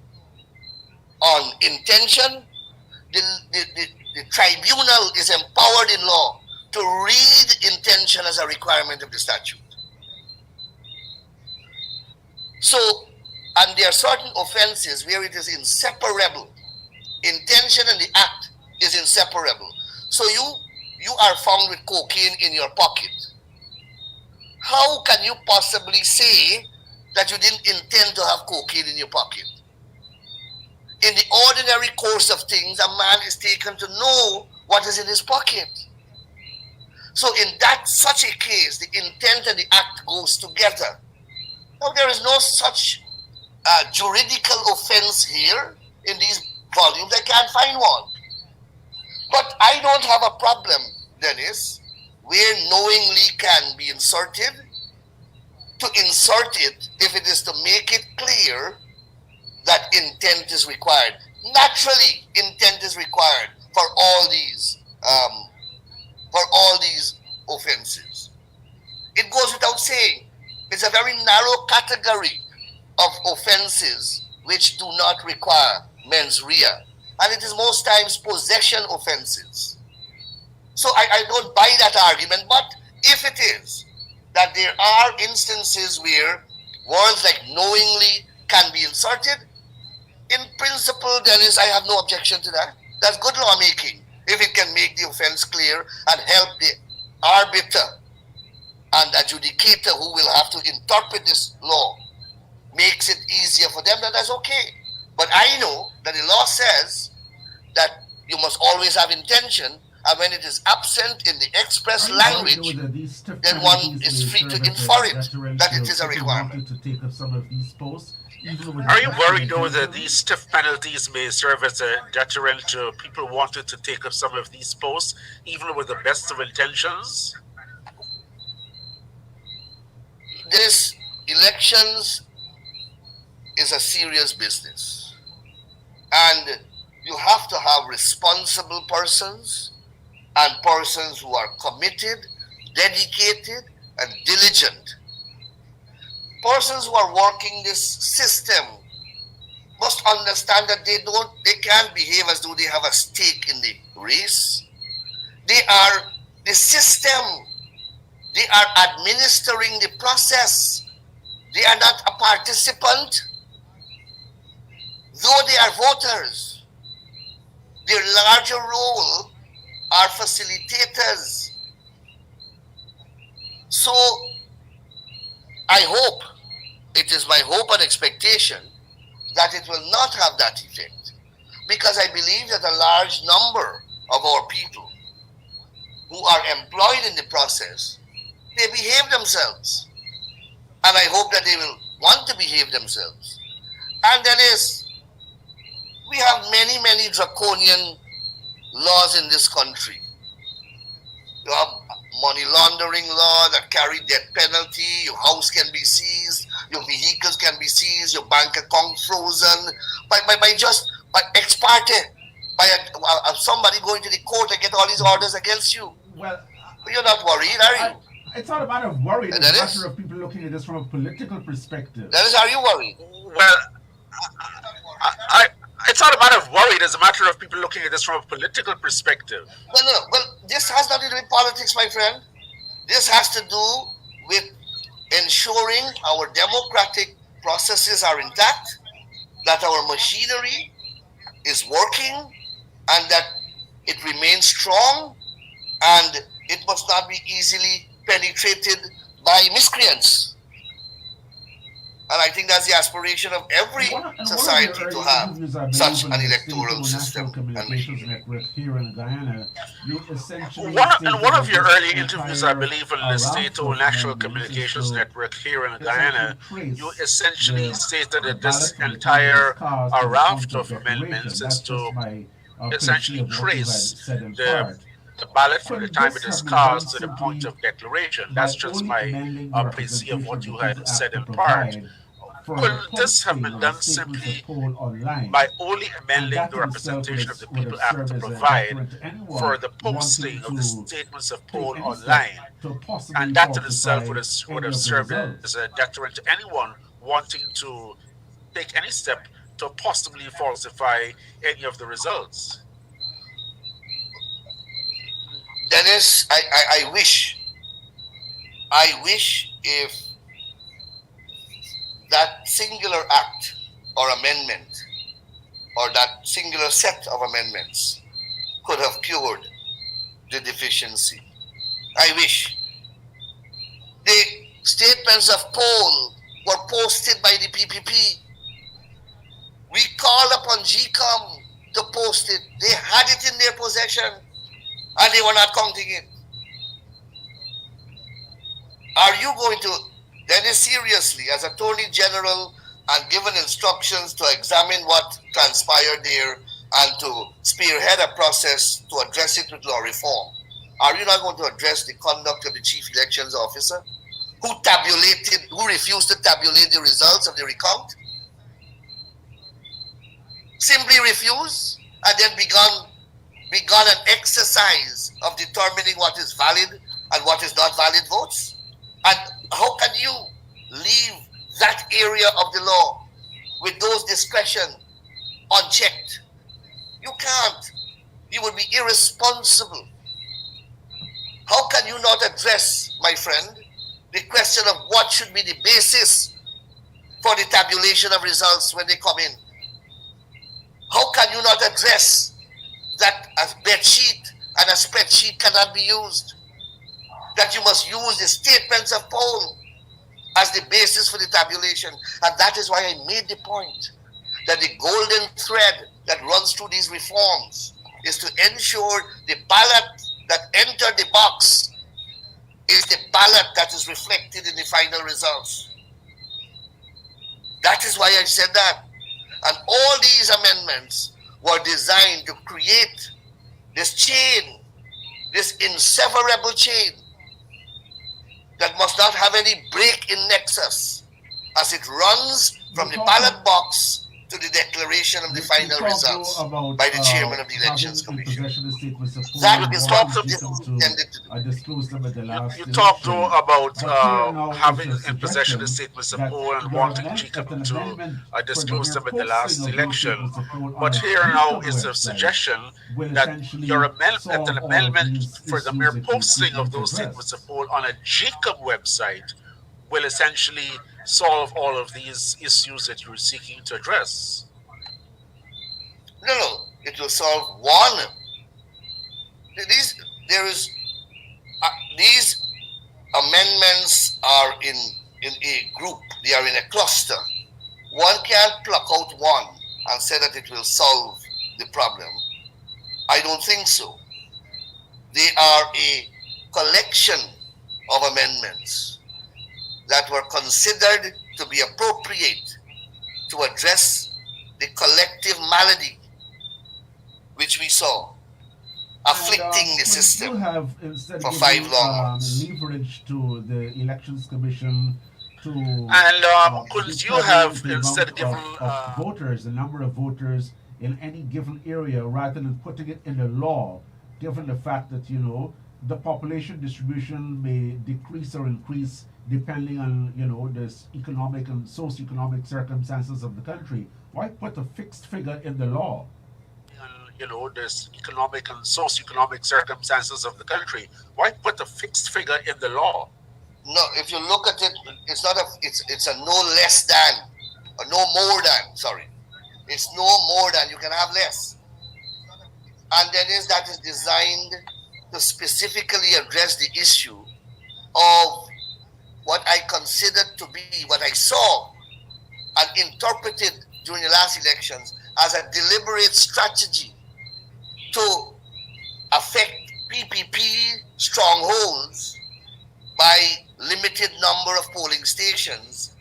on intention, the tribunal is empowered in law to read intention as a requirement of the statute. So, and there are certain offenses where it is inseparable. Intention and the act is inseparable. So you are found with cocaine in your pocket. How can you possibly say that you didn't intend to have cocaine in your pocket? In the ordinary course of things, a man is taken to know what is in his pocket. So in such a case, the intent and the act goes together. Now, there is no such juridical offense here in these volumes. I can't find one. But I don't have a problem, Dennis, where knowingly can be inserted to insert it if it is to make it clear that intent is required. Naturally, intent is required for all these offenses. It goes without saying. It's a very narrow category of offenses which do not require mens rea, and it is most times possession offenses. So I don't buy that argument, but if it is that there are instances where words like knowingly can be inserted, in principle, Dennis, I have no objection to that. That's good lawmaking, if it can make the offense clear and help the arbiter and adjudicator who will have to interpret this law, makes it easier for them, then that's okay. But I know that the law says that you must always have intention, and when it is absent in the express language, then one is free to infer it that it is a requirement. To take up some of these posts. Are you worried, though, that these stiff penalties may serve as a deterrent to people wanting to take up some of these posts, even with the best of intentions? This elections is a serious business, and you have to have responsible persons and persons who are committed, dedicated, and diligent. Persons who are working this system must understand that they can't behave as though they have a stake in the race. They are the system. They are administering the process. They are not a participant, though they are voters. Their larger role are facilitators. So I hope, it is my hope and expectation that it will not have that effect, because I believe that a large number of our people who are employed in the process, they behave themselves, and I hope that they will want to behave themselves. And we have many draconian laws in this country. You have money laundering law that carry death penalty, your house can be seized, your vehicles can be seized, your bank account frozen, by ex parte, by somebody going to the court and get all these orders against you. Well, you're not worried, are you? It's not a matter of worry, it's a matter of people looking at this from a political perspective. That is, are you worried? Well, it's not a matter of worry, it's a matter of people looking at this from a political perspective. Well, this has nothing to do with politics, my friend. This has to do with ensuring our democratic processes are intact, that our machinery is working, and that it remains strong, and it must not be easily penetrated by miscreants. And I think that's the aspiration of every society to have such an electoral system. Communications network here in Guyana, you essentially one of your early interviews, I believe, on the State-owned National Communications Network here in Guyana, you essentially stated that this entire raft of amendments is to essentially trace the ballot from the time it is cast to the point of declaration. That's just my précis of what you had said in part. Could this have been done simply by only amending the Representation of the People Act to provide for the posting of the statements of poll online? And that in itself would have served as a deterrent to anyone wanting to take any step to possibly falsify any of the results. Dennis, I wish if that singular act or amendment, or that singular set of amendments could have cured the deficiency. I wish. The statements of poll were posted by the PPP. We called upon GCOM to post it. They had it in their possession, and they were not counting it. Are you going to, Dennis, seriously, as Attorney General, and given instructions to examine what transpired there and to spearhead a process to address it with law reform, are you not going to address the conduct of the Chief Elections Officer, who refused to tabulate the results of the recount. Simply refuse and then begun an exercise of determining what is valid and what is not valid votes. And how can you leave that area of the law with those discretion unchecked? You can't. You would be irresponsible. How can you not address, my friend, the question of what should be the basis for the tabulation of results when they come in? How can you not address that a bedsheet and a spreadsheet cannot be used? That you must use the statements of poll as the basis for the tabulation. And that is why I made the point that the golden thread that runs through these reforms is to ensure the ballot that entered the box is the ballot that is reflected in the final results. That is why I said that. And all these amendments were designed to create this chain, this inseparable chain that must not have any break in nexus as it runs from the ballot box to the declaration of the final results by the chairman of the Elections Commission. That is what this is intended to do. You talked though about having in possession the statements of poll and wanting GCOM to disclose them at the last election. But here now is a suggestion that an amendment for the mere posting of those statements of poll on a GCOM website will essentially solve all of these issues that you're seeking to address. No, it will solve one. These amendments are in a group. They are in a cluster. One can't pluck out one and say that it will solve the problem. I don't think so. They are a collection of amendments that were considered to be appropriate to address the collective malady which we saw afflicting the system for 5 long months. Leverage to the Elections Commission to could you have instead given voters, the number of voters in any given area, rather than putting it in the law, given the fact that the population distribution may decrease or increase depending on the economic and socioeconomic circumstances of the country? Why put a fixed figure in the law? There's economic and socioeconomic circumstances of the country. Why put a fixed figure in the law? No, if you look at it, it's not it's a no less than, or no more than, sorry. It's no more than, you can have less. And then that is designed to specifically address the issue of what I considered to be, what I saw and interpreted during the last elections as a deliberate strategy to affect PPP strongholds by limited number of polling stations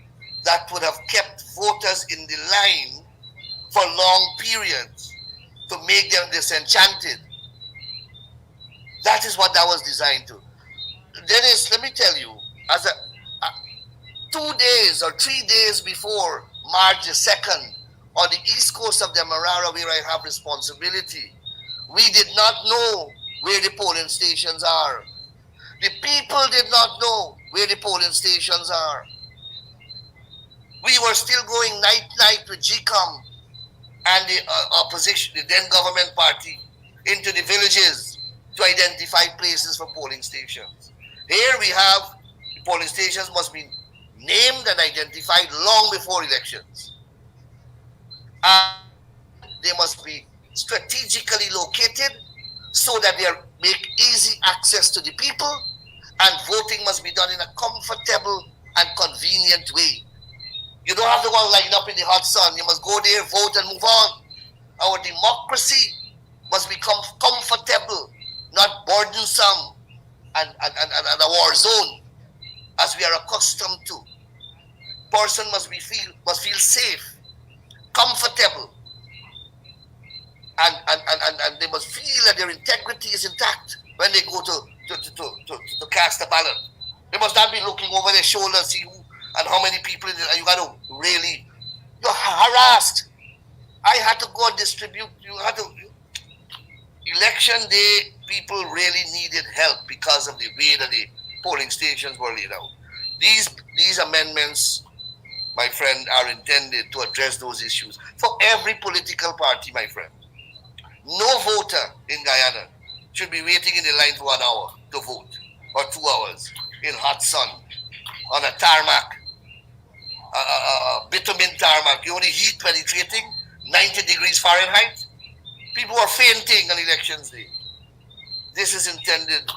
that would have kept voters in the line for long periods to make them disenchanted. That is what that was designed to. Dennis, let me tell you, as 2 days or 3 days before March the 2nd, on the east coast of Demerara, where I have responsibility, we did not know where the polling stations are. The people did not know where the polling stations are. We were still going night with GCOM and the opposition, the then government party, into the villages to identify places for polling stations. Here we have the polling stations must be named and identified long before elections. And they must be strategically located so that they make easy access to the people, and voting must be done in a comfortable and convenient way. You don't have to go line up in the hot sun. You must go there, vote, and move on. Our democracy must become comfortable, not burdensome and a war zone, as we are accustomed to. Person must feel safe, comfortable, and they must feel that their integrity is intact when they go to cast a ballot. They must not be looking over their shoulder, see who and how many people you got to really. You're harassed. I had to go and distribute. You had to. Election day, people really needed help because of the way that the polling stations were laid out. These amendments, my friend, are intended to address those issues for every political party, my friend. No voter in Guyana should be waiting in the line for 1 hour to vote, or 2 hours in hot sun, on a tarmac, bitumen tarmac. You only heat penetrating, 90 degrees Fahrenheit. People are fainting on elections day. This is intended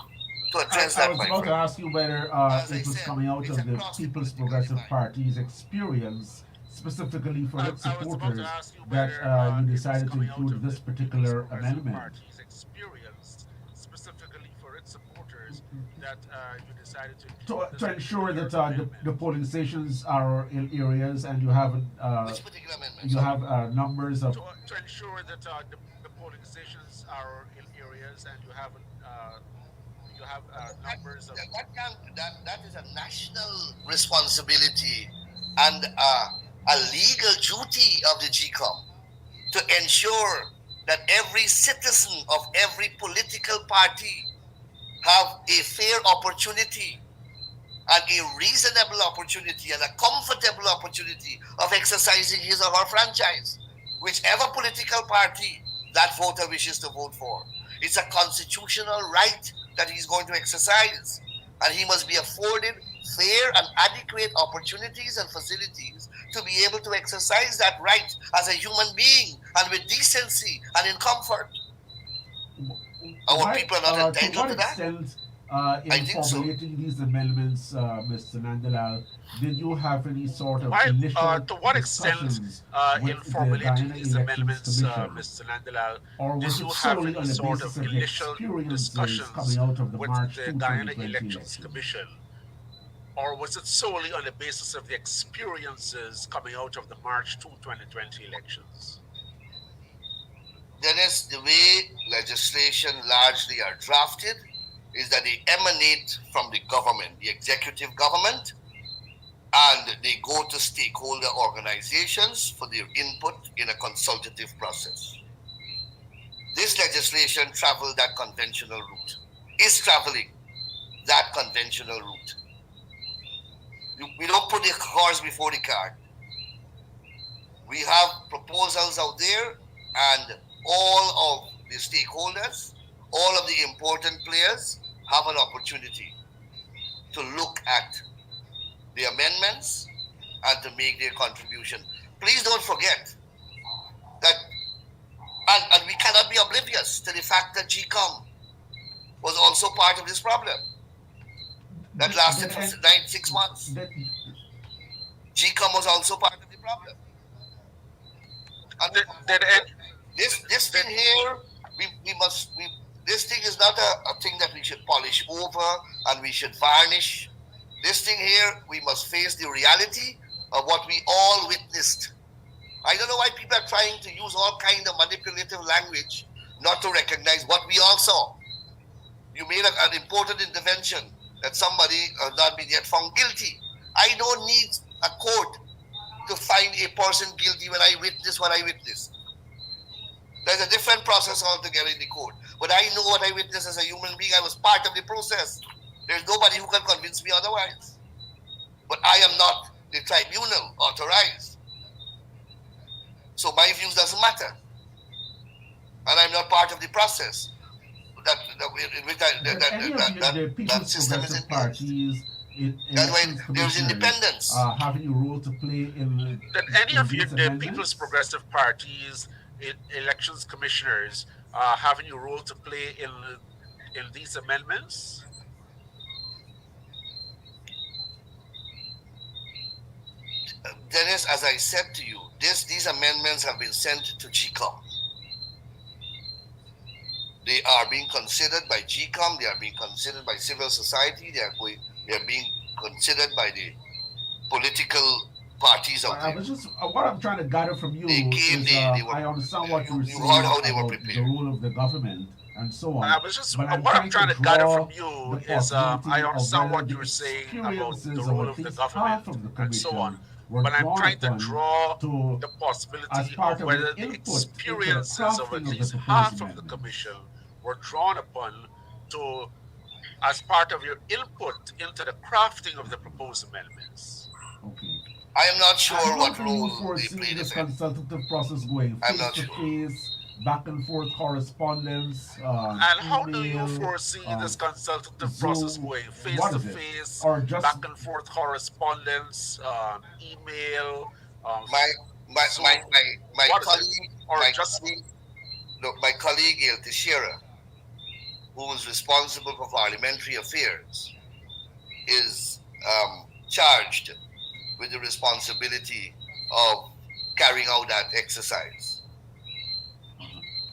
to address that, my friend. I was about to ask you whether it was coming out of the People's Progressive Party's experience, specifically for its supporters, that you decided to include this particular amendment. To ensure that the polling stations are in areas and you have numbers of. To ensure that the polling stations are in areas and you have numbers of. That is a national responsibility and a legal duty of the GCOM to ensure that every citizen of every political party have a fair opportunity and a reasonable opportunity and a comfortable opportunity of exercising his or her franchise, whichever political party that voter wishes to vote for. It's a constitutional right that he's going to exercise, and he must be afforded fair and adequate opportunities and facilities to be able to exercise that right as a human being and with decency and in comfort. Our people are not entitled to that. In formulating these amendments, Mr. Nandalal, did you have any sort of initial to what extent in formulating these amendments, Mr. Nandalal, did you have any sort of initial discussions with the Guyana Elections Commission? Or was it solely on the basis of the experiences coming out of the March 2, 2020 elections? Dennis, the way legislation largely are drafted is that they emanate from the government, the executive government, and they go to stakeholder organizations for their input in a consultative process. This legislation traveled that conventional route, is traveling that conventional route. We don't put the horse before the cart. We have proposals out there, and all of the stakeholders, all of the important players have an opportunity to look at the amendments and to make their contribution. Please don't forget that, and we cannot be oblivious to the fact that GCOM was also part of this problem that lasted for 6 months. GCOM was also part of the problem. And this thing here, this thing is not a thing that we should polish over and we should varnish. This thing here, we must face the reality of what we all witnessed. I don't know why people are trying to use all kind of manipulative language not to recognize what we all saw. You made an important intervention that somebody has not been yet found guilty. I don't need a court to find a person guilty when I witness what I witnessed. There's a different process altogether in the court. But I know what I witnessed as a human being. I was part of the process. There's nobody who can convince me otherwise. But I am not the tribunal authorized. So my views doesn't matter. And I'm not part of the process. That system is parties, that's why there's independence. Have any role to play in that any of the People's Progressive Parties, elections commissioners, have any role to play in these amendments? Dennis, as I said to you, these amendments have been sent to GCOM. They are being considered by GCOM, they are being considered by civil society, they are being considered by the political parties out there. What I'm trying to gather from you is, I understand what you're saying about the role of the government and so on. I was just But what I'm trying to gather from you the is I possibility of understand whether what the you're saying about experiences the of role at of the least government half of the and so on, commission were but I'm drawn trying to upon draw to, the as possibility part of of whether the the input into the experiences of crafting at of the least proposed half of the amendments. commission were drawn upon to as part of your input into the crafting of the proposed amendments. Okay. I am not sure And how what do you role they foresee played, this if any. consultative process going? I'm Face not to sure. face, back and forth correspondence, And how do you email, foresee this consultative process Zoom? going? Face What to is it? face, Or just back and forth correspondence, email, My my Zoom. my my, my What is it? colleague, Or my just colleague, no, my colleague El Teixeira, who is responsible for parliamentary affairs, is charged with the responsibility of carrying out that exercise.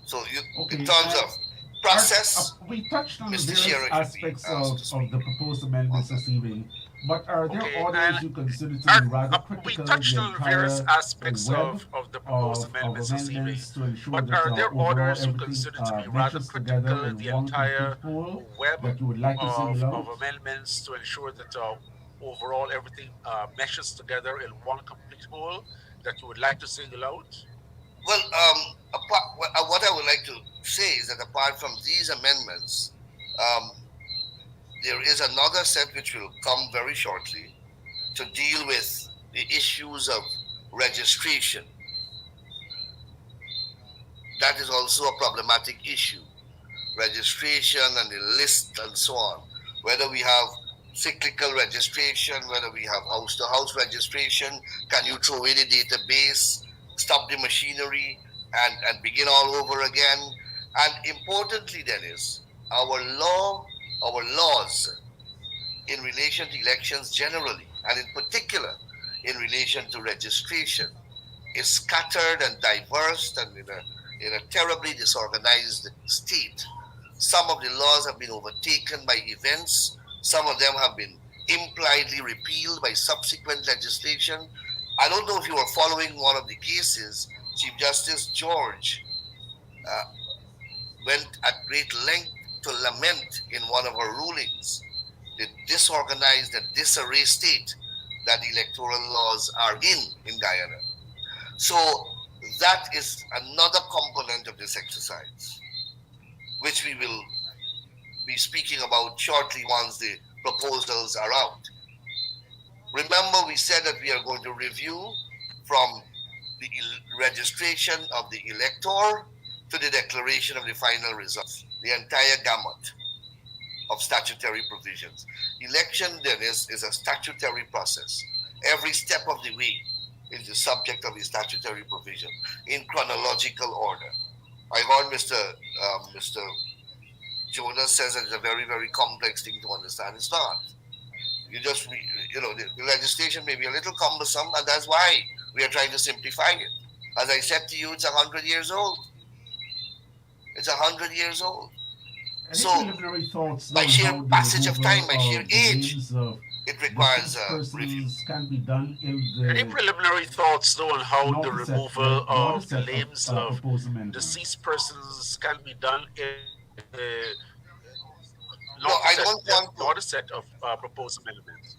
So, okay, in terms of process, we touched on Mr. various Shearer aspects of the proposed amendments this evening, but are there okay, others and you consider to be rather we critical of touched the on various entire aspects web of the proposed of amendments this evening, amendments to ensure but that are there overall others you everything consider to be rather meshes together critical in in the one entire complete whole web that you would like to single of out? amendments to ensure that overall everything meshes together in one complete whole that you would like to single out? well, what I would like to say is that apart from these amendments, um, there is another set which will come very shortly to deal with the issues of registration. That is also a problematic issue. Registration and the list and so on. Whether we have cyclical registration, whether we have house to house registration, can you throw away the database, stop the machinery, and begin all over again? And importantly, Dennis, our laws in relation to elections generally, and in particular in relation to registration, is scattered and diverse and in a terribly disorganized state. Some of the laws have been overtaken by events. Some of them have been impliedly repealed by subsequent legislation. I don't know if you were following one of the cases. Chief Justice George went at great length to lament in one of her rulings the disorganized and disarray state that the electoral laws are in Guyana. So that is another component of this exercise, which we will be speaking about shortly once the proposals are out. Remember, we said that we are going to review from the registration of the elector to the declaration of the final results, the entire gamut of statutory provisions. Election, then, is a statutory process. Every step of the way is the subject of a statutory provision in chronological order. I heard Mr. Jonas says that it's a very, very complex thing to understand. It's not. The legislation may be a little cumbersome, and that's why we are trying to simplify it. As I said to you, it's 100 years old. It's 100 years old. So, by sheer passage of time, by sheer age, it requires review. Can be done Any preliminary thoughts, though, on how the removal of the names of deceased persons can be done in I don't want not a set of proposed amendments?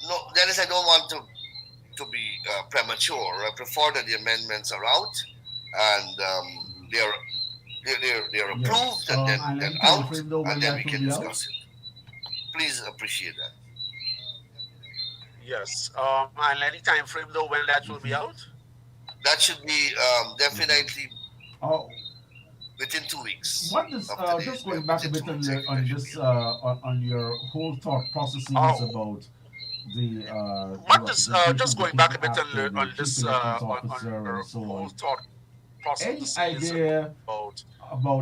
No, Dennis, I don't want to be premature. I prefer that the amendments are out and they're approved and then out, and then we can discuss it. Please appreciate that. Yes. And any time frame, though, when that will be out? That should be definitely within 2 weeks. What does just going back a bit on your whole thought processes about the what does just going back a bit on this on your whole thought processes any idea about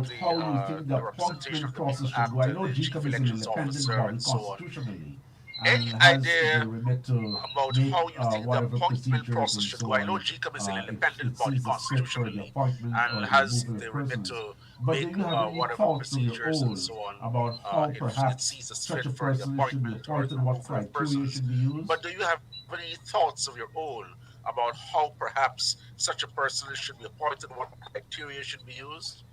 the, how you think the representation appointment of the people process should go? I after know the chief GCOM is an elections independent officer body and so on. constitutionally. Any And has idea the remit to about make how you think the whatever appointment procedures process and should so go? I know on. GCOM is an It independent body sees the script for the constitutionally appointment or and the has removal the of remit persons. to But do make you have any whatever thoughts of your procedures and own so on. about how It perhaps sees as such fit a for the person should be appointment or the appointed, what removal of criteria persons. should be used? But do you have any thoughts of your own about how perhaps such a person should be appointed, what criteria should be used?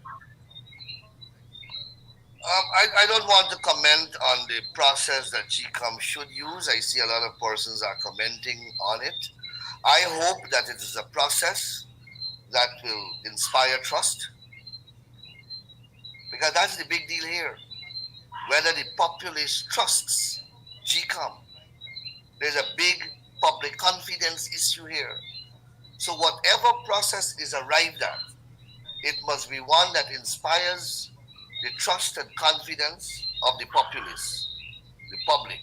I don't want to comment on the process that GCOM should use. I see a lot of persons are commenting on it. I hope that it is a process that will inspire trust, because that's the big deal here. Whether the populace trusts GCOM. There's a big public confidence issue here. So whatever process is arrived at, it must be one that inspires the trust and confidence of the populace, the public.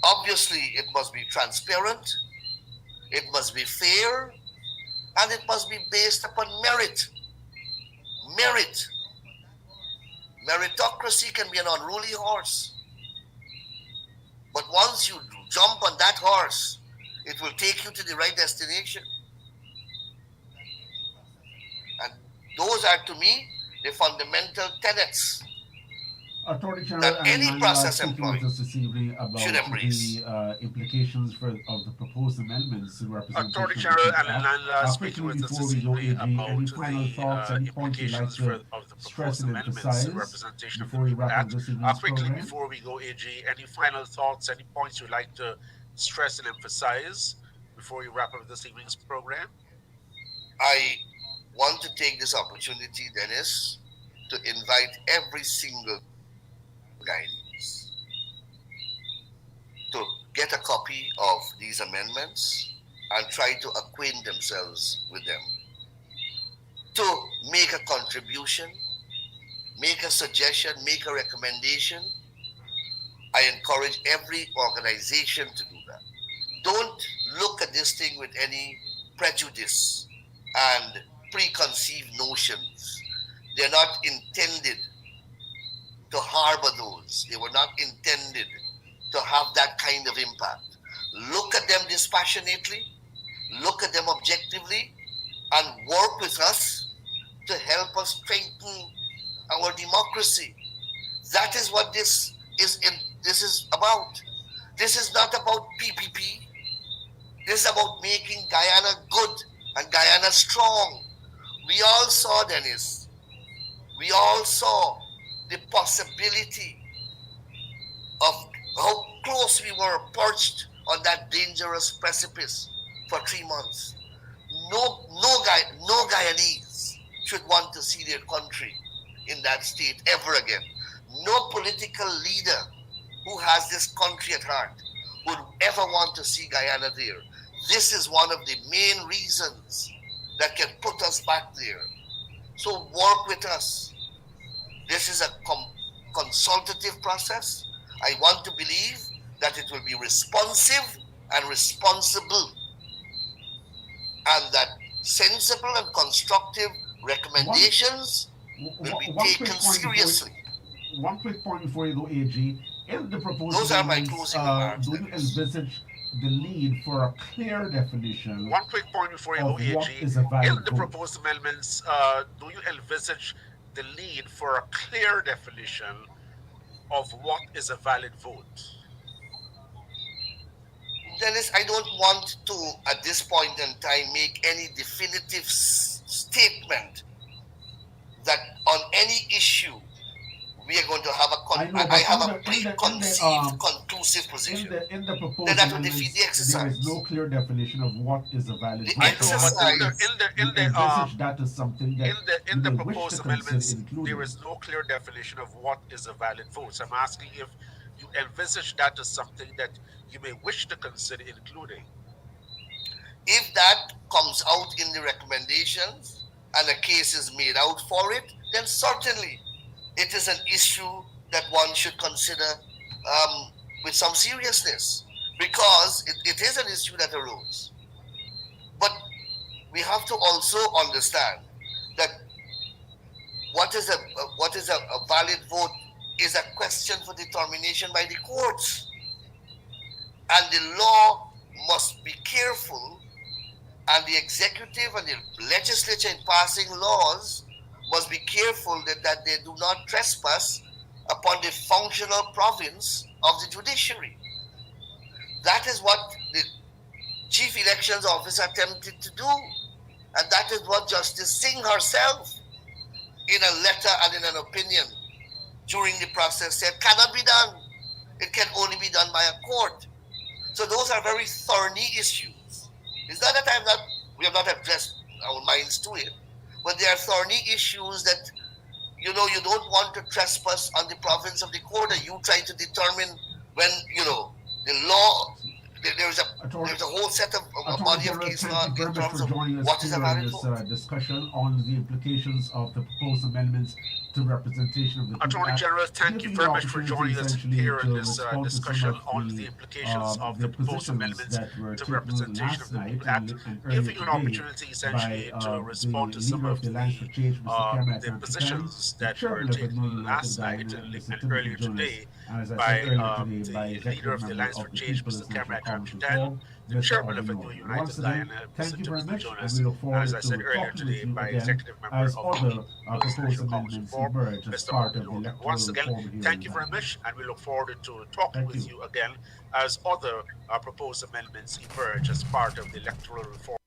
Obviously, it must be transparent, it must be fair, and it must be based upon merit. Merit. Meritocracy can be an unruly horse. But once you jump on that horse, it will take you to the right destination. And those are, to me, the fundamental tenets Attorney General, that any process speaking employed with us this evening about should embrace. the implications of the proposed amendments in representation. Attorney General and speaking with us this evening about any final thoughts, any points you'd like to of the stress proposed and amendments emphasize in representation of before we wrap up this evening's quickly program? before we go, AG, any final thoughts, any points you'd like to stress and emphasize before we wrap up this evening's program? I want to take this opportunity, Dennis, to invite every single Guyanese to get a copy of these amendments and try to acquaint themselves with them. To make a contribution, make a suggestion, make a recommendation. I encourage every organization to do that. Don't look at this thing with any prejudice and preconceived notions. They're not intended to harbor those. They were not intended to have that kind of impact. Look at them dispassionately, look at them objectively, and work with us to help us strengthen our democracy. That is what this is about. This is not about PPP. This is about making Guyana good and Guyana strong. We all saw, Dennis, we all saw the possibility of how close we were perched on that dangerous precipice for 3 months. No Guyanese should want to see their country in that state ever again. No political leader who has this country at heart would ever want to see Guyana there. This is one of the main reasons that can put us back there. So work with us. This is a consultative process. I want to believe that it will be responsive and responsible, and that sensible and constructive recommendations will be taken seriously. One quick point before you go, AG. In the proposal, those are my closing remarks. Do you envisage the need for a clear definition? One quick point before you go, AG. In the proposed amendments, do you envisage the need for a clear definition of what is a valid vote? Dennis, I don't want to, at this point in time, make any definitive statement that on any issue we are going to have I have a preconceived, conclusive position. In the proposal, then that will defeat the exercise. There is no clear definition of what is a valid vote. That is something that in the proposed amendments, there is no clear definition of what is a valid vote. So I'm asking if you envisage that as something that you may wish to consider including. If that comes out in the recommendations and a case is made out for it, then certainly it is an issue that one should consider with some seriousness, because it is an issue that arose. But we have to also understand that what is a valid vote is a question for determination by the courts. And the law must be careful, and the executive and the legislature in passing laws must be careful that they do not trespass upon the functional province of the judiciary. That is what the Chief Elections Officer attempted to do. And that is what Justice Singh herself, in a letter and in an opinion, during the process said cannot be done. It can only be done by a court. So those are very thorny issues. It's not that we have not addressed our minds to it, but there are thorny issues that, you don't want to trespass on the province of the court, and you try to determine when, the law, there's a whole set of a body of case law in terms of what is a valid vote. Discussion on the implications of the proposed amendments to representation of the Attorney General, thank you very much for joining us here in this discussion on the implications of the proposed amendments to representation of the People Act, giving you an opportunity essentially to respond to some of the positions that were taken last night and earlier today by the leader of the Alliance for Change, Mr. Cameron Hamilton, the chairman of the United Guyana, Mr. Timothy Jonas, and as I said earlier today, by executive member of the National Council for Mr. Mark. Once again, thank you very much, and we look forward to talking with you again as other proposed amendments emerge as part of the electoral reform.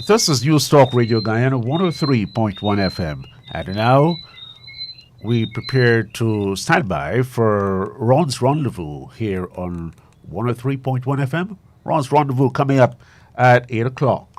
This is News Talk Radio Guyana 103.1 FM. And now we prepare to stand by for Ron's Rendezvous here on 103.1 FM. Ron's Rendezvous coming up at 8 o'clock.